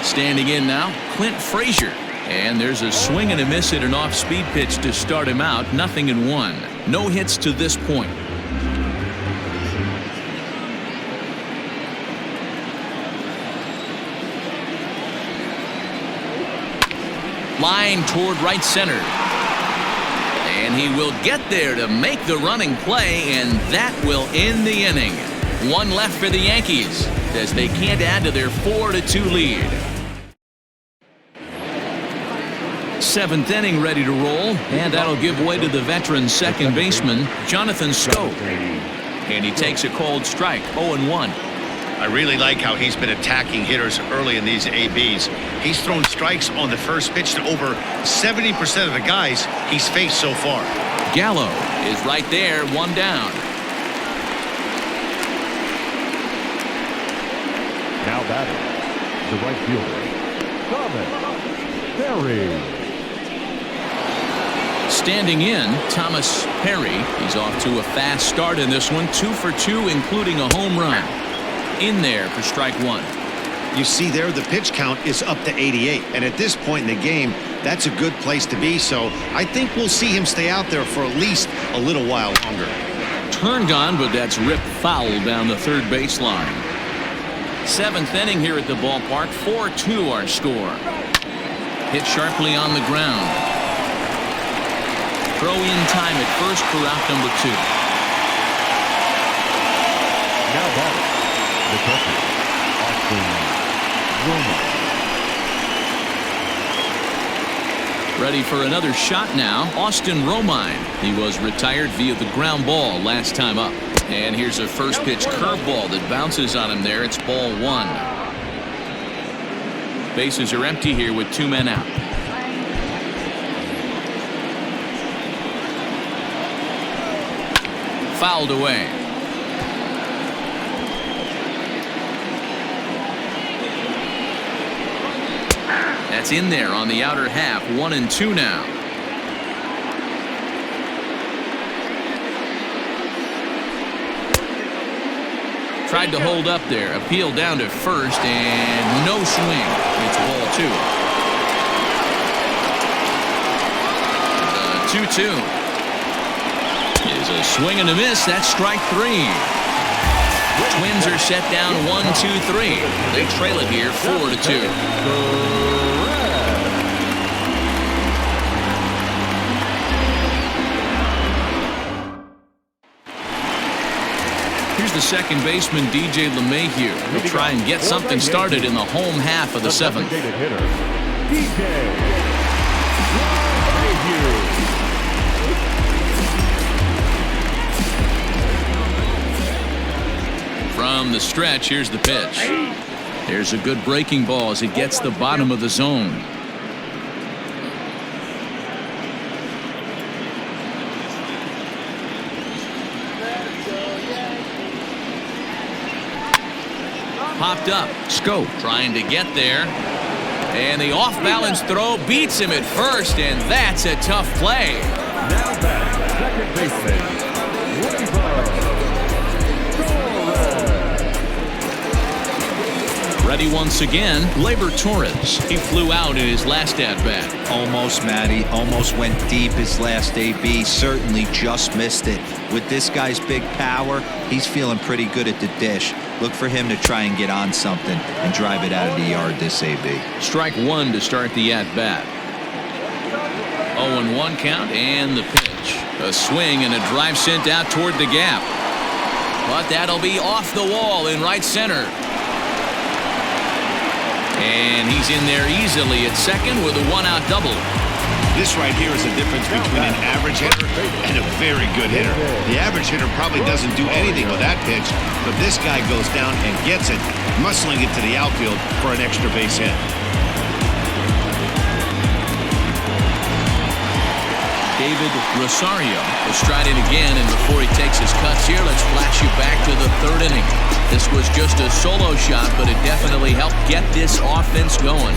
Standing in now, Clint Frazier. And there's a swing and a miss at an off-speed pitch to start him out. 0-1. No hits to this point. Line toward right center. And he will get there to make the running play, and that will end the inning. 1 left for the Yankees as they can't add to their 4-2 lead. 7th inning ready to roll, and that'll give way to the veteran second baseman, Jonathan Schoop. And he takes a cold strike, 0-1. I really like how he's been attacking hitters early in these ABs. He's thrown strikes on the first pitch to over 70% of the guys he's faced so far. Gallo is right there, 1 down. Now batting, the right fielder, Thomas Perry. Standing in, Thomas Perry. He's off to a fast start in this one, 2 for 2, including a home run. In there for strike 1. You see there, the pitch count is up to 88, and at this point in the game, that's a good place to be, so I think we'll see him stay out there for at least a little while longer. Turned on, but that's ripped foul down the third baseline. 7th inning here at the ballpark, 4-2 our score. Hit sharply on the ground. Throw in time at first for out number 2. Now batting, the catcher, Ready for another shot now, Austin Romine. He was retired via the ground ball last time up. And here's a first pitch curveball that bounces on him there. It's ball 1. Bases are empty here with 2 men out. Fouled away. That's in there on the outer half. 1-2 now. Tried to hold up there. Appeal down to first, and no swing. It's ball 2. 2-2. Is a swing and a miss. That's strike 3. Twins are set down 1-2-3. They trail it here 4-2. Here's the second baseman, DJ LeMahieu. He'll try and get something started in the home half of the 7th. From the stretch, here's the pitch. There's a good breaking ball as it gets the bottom of the zone. Popped up. Scope trying to get there. And the off-balance throw beats him at first, and that's a tough play. Now back, second baseman, Ready once again, Gleyber Torres. He flew out in his last at-bat. Almost, Matty. Almost went deep his last AB. Certainly just missed it. With this guy's big power, he's feeling pretty good at the dish. Look for him to try and get on something and drive it out of the yard this AB. Strike one to start the at-bat. 0-1 count and the pitch. A swing and a drive sent out toward the gap. But that'll be off the wall in right center. And he's in there easily at second with a one-out double. This right here is the difference between an average hitter and a very good hitter. The average hitter probably doesn't do anything with that pitch, but this guy goes down and gets it, muscling it to the outfield for an extra base hit. David Rosario will stride in again, and before he takes his cuts here, let's flash you back to the third inning. This was just a solo shot, but it definitely helped get this offense going.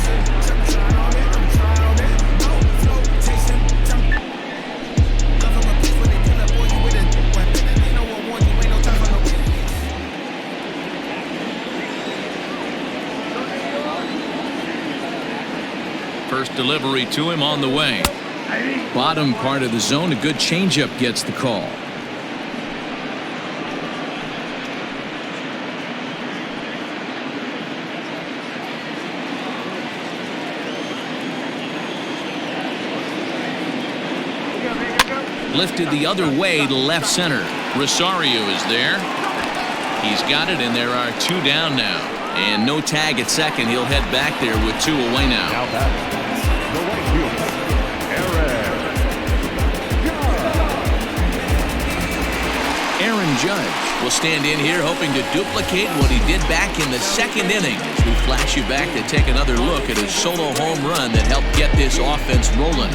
First delivery to him on the way. Bottom part of the zone, a good changeup gets the call. Lifted the other way to left center. Rosario is there. He's got it, and there are two down now. And no tag at second. He'll head back there with two away now. Now back, the right fielder, Aaron Judge will stand in here hoping to duplicate what he did back in the second inning. As we flash you back to take another look at his solo home run that helped get this offense rolling.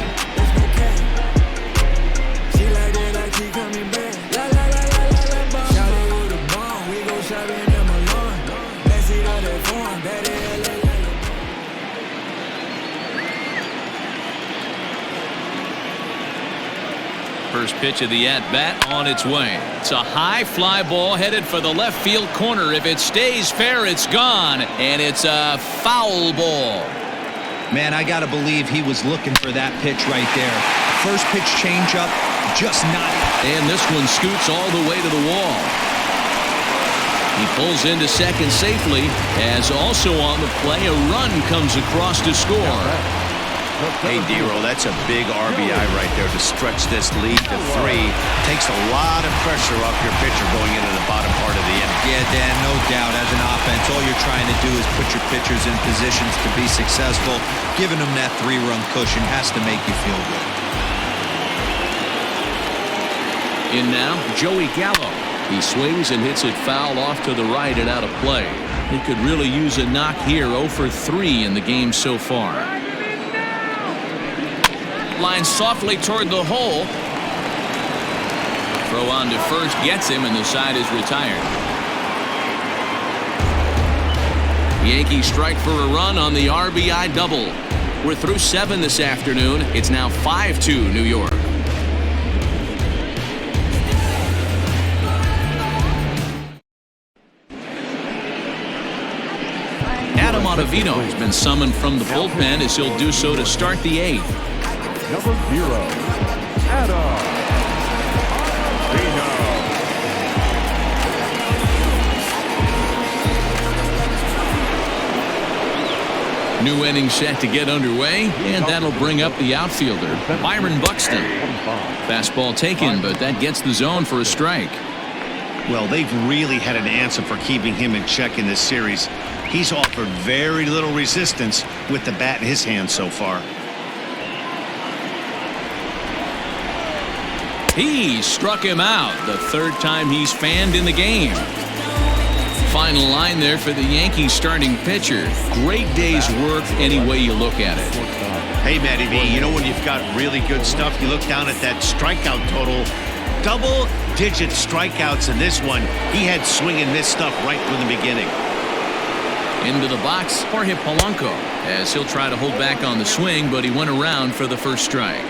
First pitch of the at-bat on its way. It's a high fly ball headed for the left field corner. If it stays fair, it's gone, and it's a foul ball. Man, I got to believe he was looking for that pitch right there. First pitch changeup, just not. And this one scoots all the way to the wall. He pulls into second safely, as also on the play, a run comes across to score. Hey, D-Roll, that's a big RBI right there to stretch this lead to 3. Takes a lot of pressure off your pitcher going into the bottom part of the inning. Yeah, Dan, no doubt. As an offense, all you're trying to do is put your pitchers in positions to be successful. Giving them that 3-run cushion has to make you feel good. In now, Joey Gallo. He swings and hits it foul off to the right and out of play. He could really use a knock here. 0 for 3 in the game so far. Line softly toward the hole. Throw on to first gets him, and the side is retired. Yankees strike for a run on the RBI double. We're through 7 this afternoon. It's now 5-2 New York. Adam Ottavino has been summoned from the bullpen as he'll do so to start the 8th. number 0, Adam Ottavino. New inning set to get underway, and that'll bring up the outfielder, Byron Buxton. Fastball taken, but that gets the zone for a strike. Well, they've really had an answer for keeping him in check in this series. He's offered very little resistance with the bat in his hand so far. He struck him out, the third time he's fanned in the game. final line there for the Yankees starting pitcher. Great day's work any way you look at it. Hey, Matty V, you know when you've got really good stuff, you look down at that strikeout total. Double-digit strikeouts in this one. He had swing and miss stuff right from the beginning. Into the box, Jorge Polanco, as he'll try to hold back on the swing, but he went around for the first strike.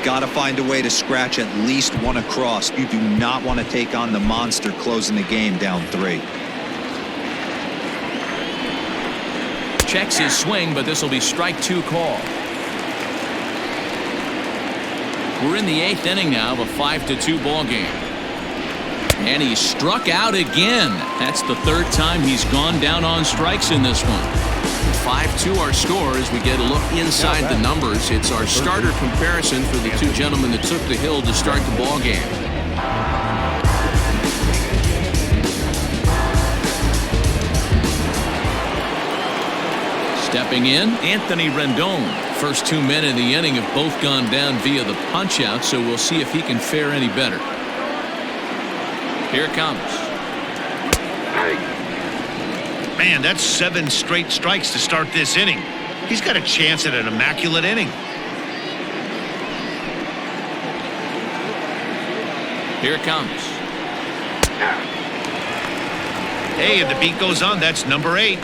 Got to find a way to scratch at least one across. You do not want to take on the monster closing the game down 3. Checks his swing, but this will be strike 2 call. We're in the 8th inning now of a 5-2 ball game. And he's struck out again. That's the 3rd time he's gone down on strikes in this one. 5-2 our score as we get a look inside the numbers. It's our starter comparison for the two gentlemen that took the hill to start the ball game. Stepping in, Anthony Rendon. First 2 men in the inning have both gone down via the punch-out, so we'll see if he can fare any better. Here it comes. Man, that's 7 straight strikes to start this inning. He's got a chance at an immaculate inning. Here it comes. Hey, and the beat goes on. That's number 8.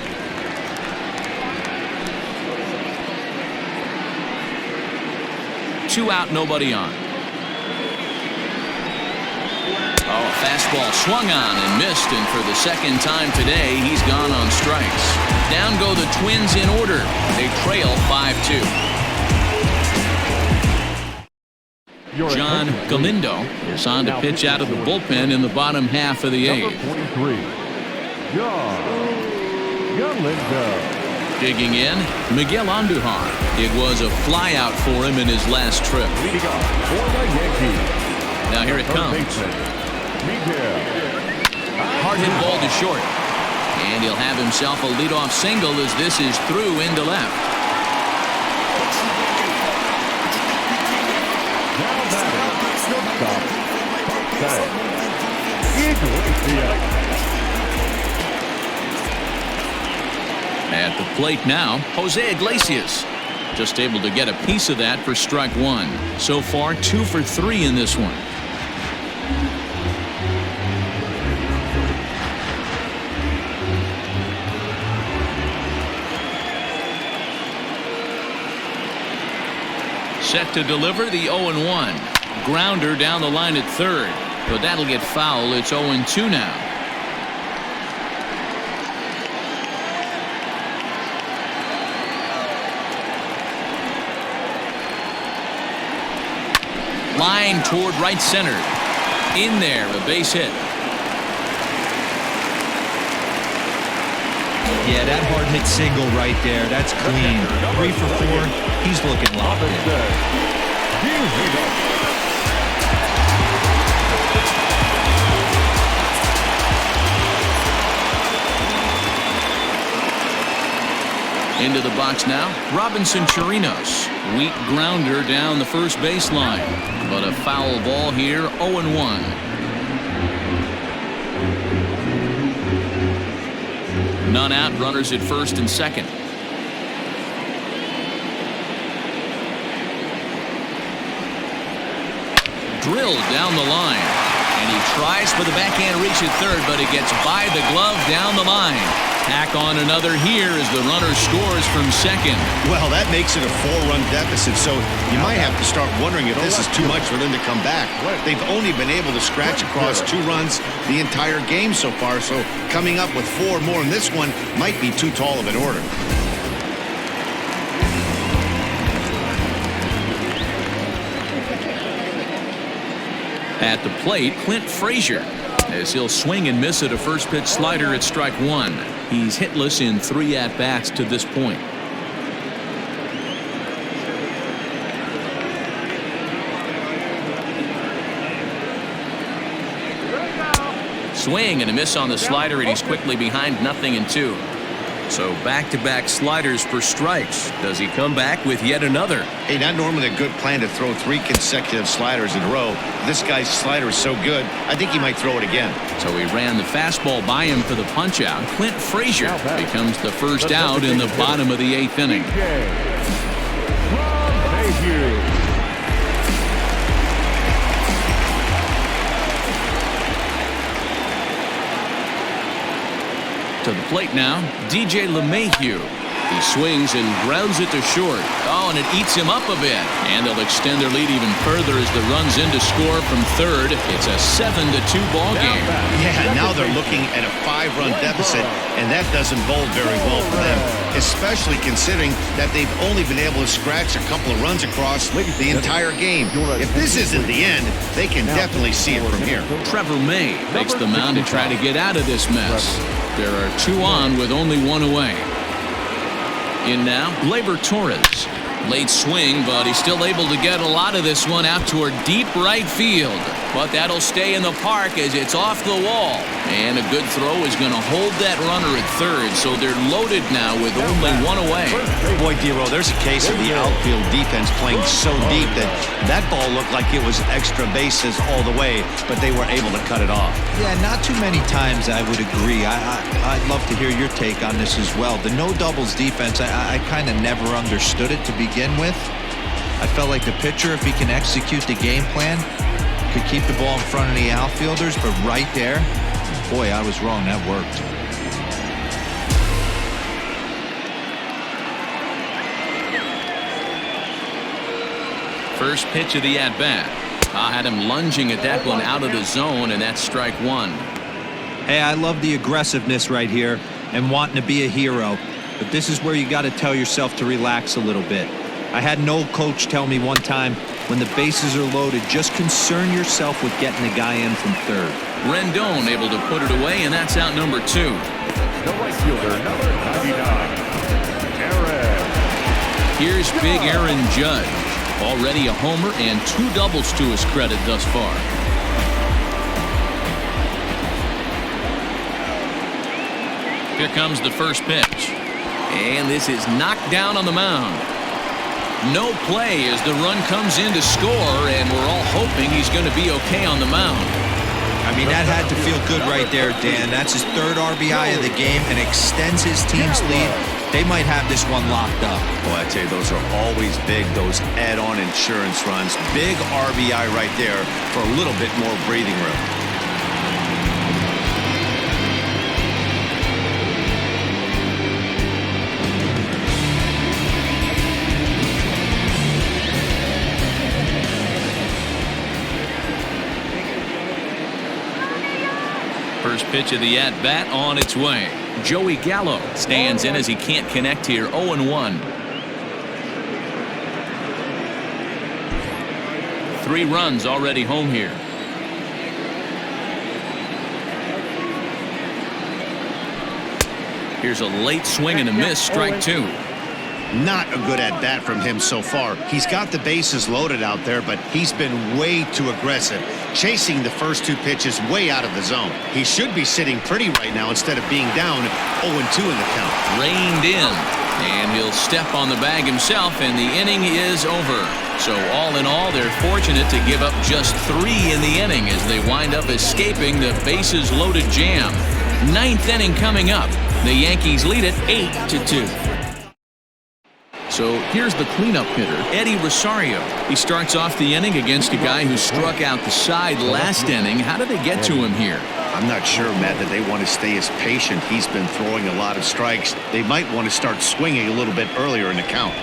Two out, nobody on. Oh, a fastball swung on and missed, and for the 2nd time today, he's gone on strikes. Down go the Twins in order. They trail 5-2. John Galindo is on to pitch out of the bullpen in the bottom half of the 8th. 43, John Galindo. Digging in, Miguel Andujar. It was a flyout for him in his last trip. Leading off for the Yankees. Now here it comes. Hard hit ball to short. And he'll have himself a leadoff single as this is through into left. Now batting, At the plate now, Jose Iglesias. Just able to get a piece of that for strike 1. So far, 2 for 3 in this one. Set to deliver the 0-1. Grounder down the line at 3rd. But that'll get foul. It's 0-2 now. Line toward right center. In there, a base hit. Yeah, that hard hit single right there. That's clean. 3 for 4. He's looking locked in. Into the box now, Robinson Chirinos. Weak grounder down the first baseline. But a foul ball here, 0-1. None out, runners at 1st and 2nd. Drilled down the line. And he tries for the backhand reach at 3rd, but it gets by the glove down the line. Tack on another here as the runner scores from 2nd. Well, that makes it a 4-run deficit, so you might have to start wondering if this is too much for them to come back. They've only been able to scratch across 2 runs the entire game so far, so coming up with 4 more in this one might be too tall of an order. At the plate, Clint Frazier, as he'll swing and miss at a first pitch slider at strike 1. He's hitless in 3 at-bats to this point. Swing and a miss on the slider, and he's quickly behind 0-2. So back-to-back sliders for strikes. Does he come back with yet another? Hey, not normally a good plan to throw 3 consecutive sliders in a row. This guy's slider is so good, I think he might throw it again. So he ran the fastball by him for the punch-out. Clint Frazier becomes the first out in the bottom of the 8th inning. To the plate now, DJ LeMahieu. He swings and grounds it to short. Oh, and it eats him up a bit. And they'll extend their lead even further as the run's in to score from third. It's a 7-2 ball game. Yeah, now they're looking at a 5-run deficit, and that doesn't bode very well for them, especially considering that they've only been able to scratch a couple of runs across the entire game. If this isn't the end, they can definitely see it from here. Trevor May makes the mound to try to get out of this mess. There are 2 on with only 1 away. In now, Gleyber Torres. Late swing, but he's still able to get a lot of this one out toward deep right field. But that'll stay in the park as it's off the wall. And a good throw is going to hold that runner at third, so they're loaded now with only 1 away. Boy, Dero, there's a case of the outfield defense playing so deep that that ball looked like it was extra bases all the way, but they were able to cut it off. Yeah, not too many times I would agree. I'd love to hear your take on this as well. The no doubles defense, I kind of never understood it to begin with. I felt like the pitcher, if he can execute the game plan, could keep the ball in front of the outfielders, but right there, boy, I was wrong. That worked. First pitch of the at-bat. I had him lunging at that one out of the zone, and that's strike 1. Hey, I love the aggressiveness right here and wanting to be a hero, but this is where you got to tell yourself to relax a little bit. I had an old coach tell me one time, when the bases are loaded, just concern yourself with getting the guy in from third. Rendon able to put it away, and that's out number 2. The right fielder, number 99, Aaron. Here's big Aaron Judge. Already a homer and 2 doubles to his credit thus far. Here comes the first pitch. And this is knocked down on the mound. No play as the run comes in to score, and we're all hoping he's going to be okay on the mound. I mean, that had to feel good right there, Dan. That's his 3rd RBI of the game and extends his team's lead. They might have this one locked up. Boy, I tell you, those are always big, those add-on insurance runs. Big RBI right there for a little bit more breathing room. First pitch of the at-bat on its way. Joey Gallo stands in as he can't connect here. 0-1. 3 runs already home here. Here's a late swing and a miss. Strike 2. Not a good at-bat from him so far. He's got the bases loaded out there, but he's been way too aggressive, chasing the first 2 pitches way out of the zone. He should be sitting pretty right now instead of being down 0-2 in the count. Reined in, and he'll step on the bag himself, and the inning is over. So all in all, they're fortunate to give up just 3 in the inning as they wind up escaping the bases loaded jam. 9th inning coming up. The Yankees lead it 8-2. So here's the cleanup hitter, Eddie Rosario. He starts off the inning against a guy who struck out the side last inning. How did they get to him here? I'm not sure, Matt, that they want to stay as patient. He's been throwing a lot of strikes. They might want to start swinging a little bit earlier in the count.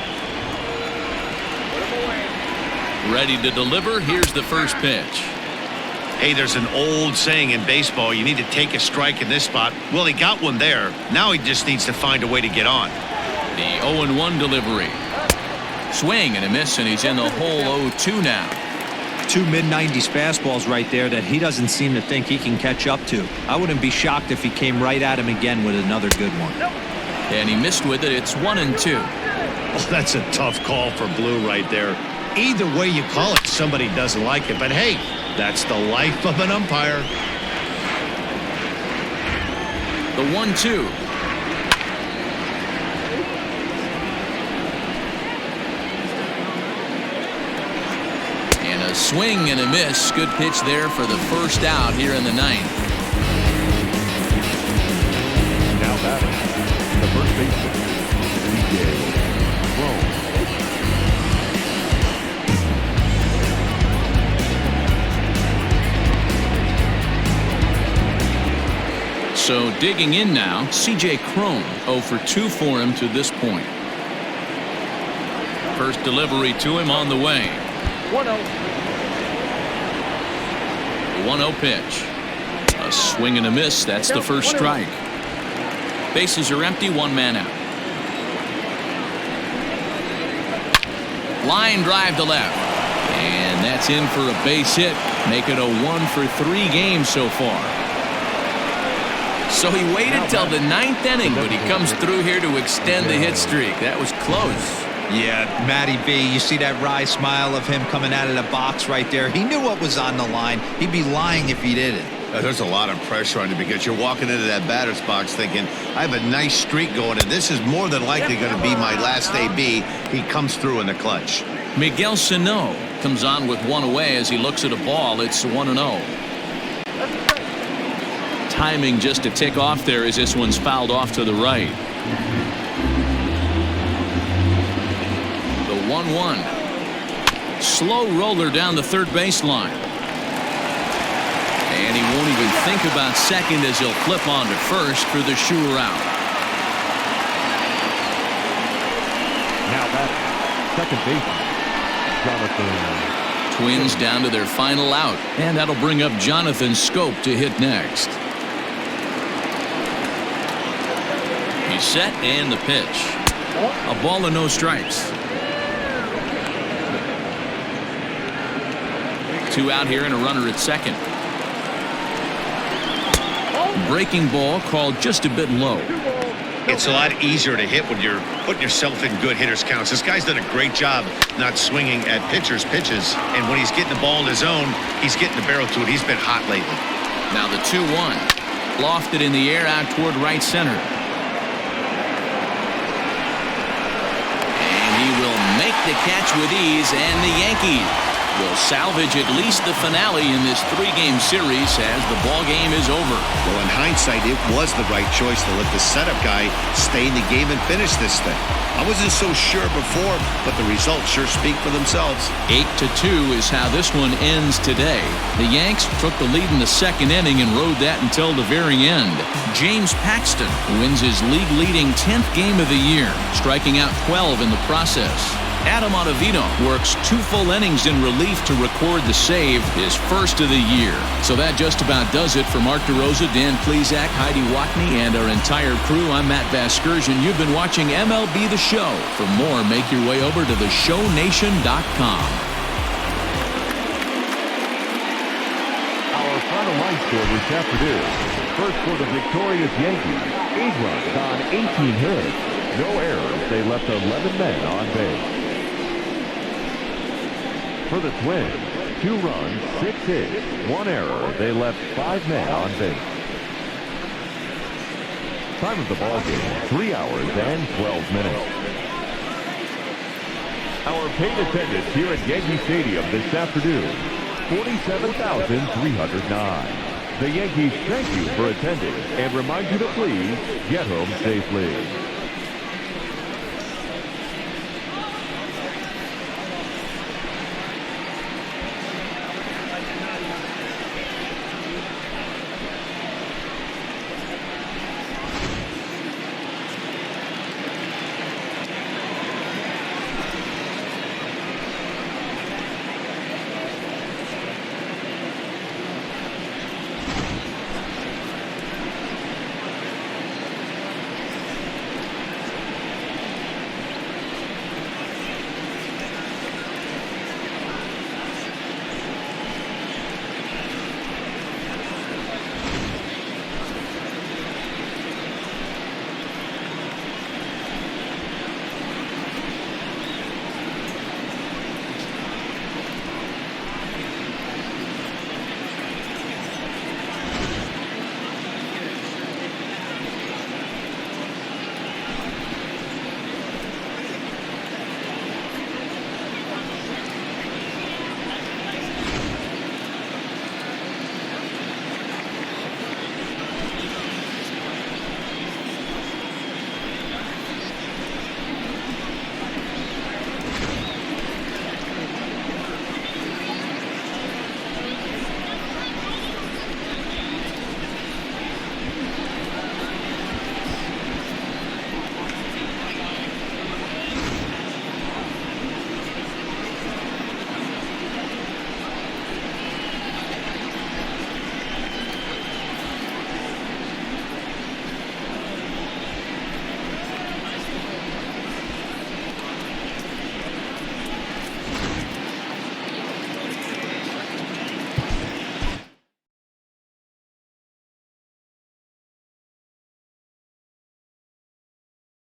Ready to deliver. Here's the first pitch. Hey, there's an old saying in baseball, you need to take a strike in this spot. Well, he got one there. Now he just needs to find a way to get on. The 0-1 delivery. Swing and a miss, and he's in the hole 0-2 now. 2 mid-90s fastballs right there that he doesn't seem to think he can catch up to. I wouldn't be shocked if he came right at him again with another good one. And he missed with it. It's 1-2. Oh, that's a tough call for Blue right there. Either way you call it, somebody doesn't like it. But hey, that's the life of an umpire. The 1-2. swing and a miss. Good pitch there for the first out here in the ninth. Now batting, the first baseman, broom. So digging in now, C.J. Cron, 0 for 2 for him to this point. First delivery to him on the way. 1-0. 1-0 pitch. A swing and a miss. That's the first strike. Bases are empty. 1 man out. Line drive to left. And that's in for a base hit. Make it a 1 for 3 games so far. So he waited till the 9th inning, but he comes through here to extend the hit streak. That was close. Yeah, Matty B, you see that wry smile of him coming out of the box right there. He knew what was on the line. He'd be lying if he didn't. There's a lot of pressure on you because you're walking into that batter's box thinking, I have a nice streak going, and this is more than likely going to be my last AB. He comes through in the clutch. Miguel Sano comes on with 1 away as he looks at a ball. It's 1-0. Timing just to tick off there as this one's fouled off to the right. The 1-1. Slow roller down the third baseline. And he won't even think about second as he'll flip on to first for the sure out. Now back, second baseman, Jonathan. Twins down to their final out, and that'll bring up Jonathan Scope to hit next. He's set, and the pitch. A ball and no strikes. 2 out here and a runner at second. Breaking ball called just a bit low. It's a lot easier to hit when you're putting yourself in good hitters' counts. This guy's done a great job not swinging at pitchers' pitches. And when he's getting the ball in his zone, he's getting the barrel to it. He's been hot lately. Now the 2-1. Lofted in the air out toward right center. And he will make the catch with ease, and the Yankees will salvage at least the finale in this 3-game series as the ball game is over. Well, in hindsight, it was the right choice to let the setup guy stay in the game and finish this thing. I wasn't so sure before, but the results sure speak for themselves. 8-2 is how this one ends today. The Yanks took the lead in the 2nd inning and rode that until the very end. James Paxton wins his league-leading 10th game of the year, striking out 12 in the process. Adam Ottavino works 2 full innings in relief to record the save, his first of the year. So that just about does it for Mark DeRosa, Dan Plesac, Heidi Watney, and our entire crew. I'm Matt Vasgersian. You've been watching MLB The Show. For more, make your way over to theshownation.com. Our final line score this afternoon. First for the victorious Yankees, 8 runs on 18 hits. No errors. They left 11 men on base. For the Twins, 2 runs, 6 hits, 1 error. They left 5 men on base. Time of the ball game, 3 hours and 12 minutes. Our paid attendance here at Yankee Stadium this afternoon, 47,309. The Yankees thank you for attending and remind you to please get home safely.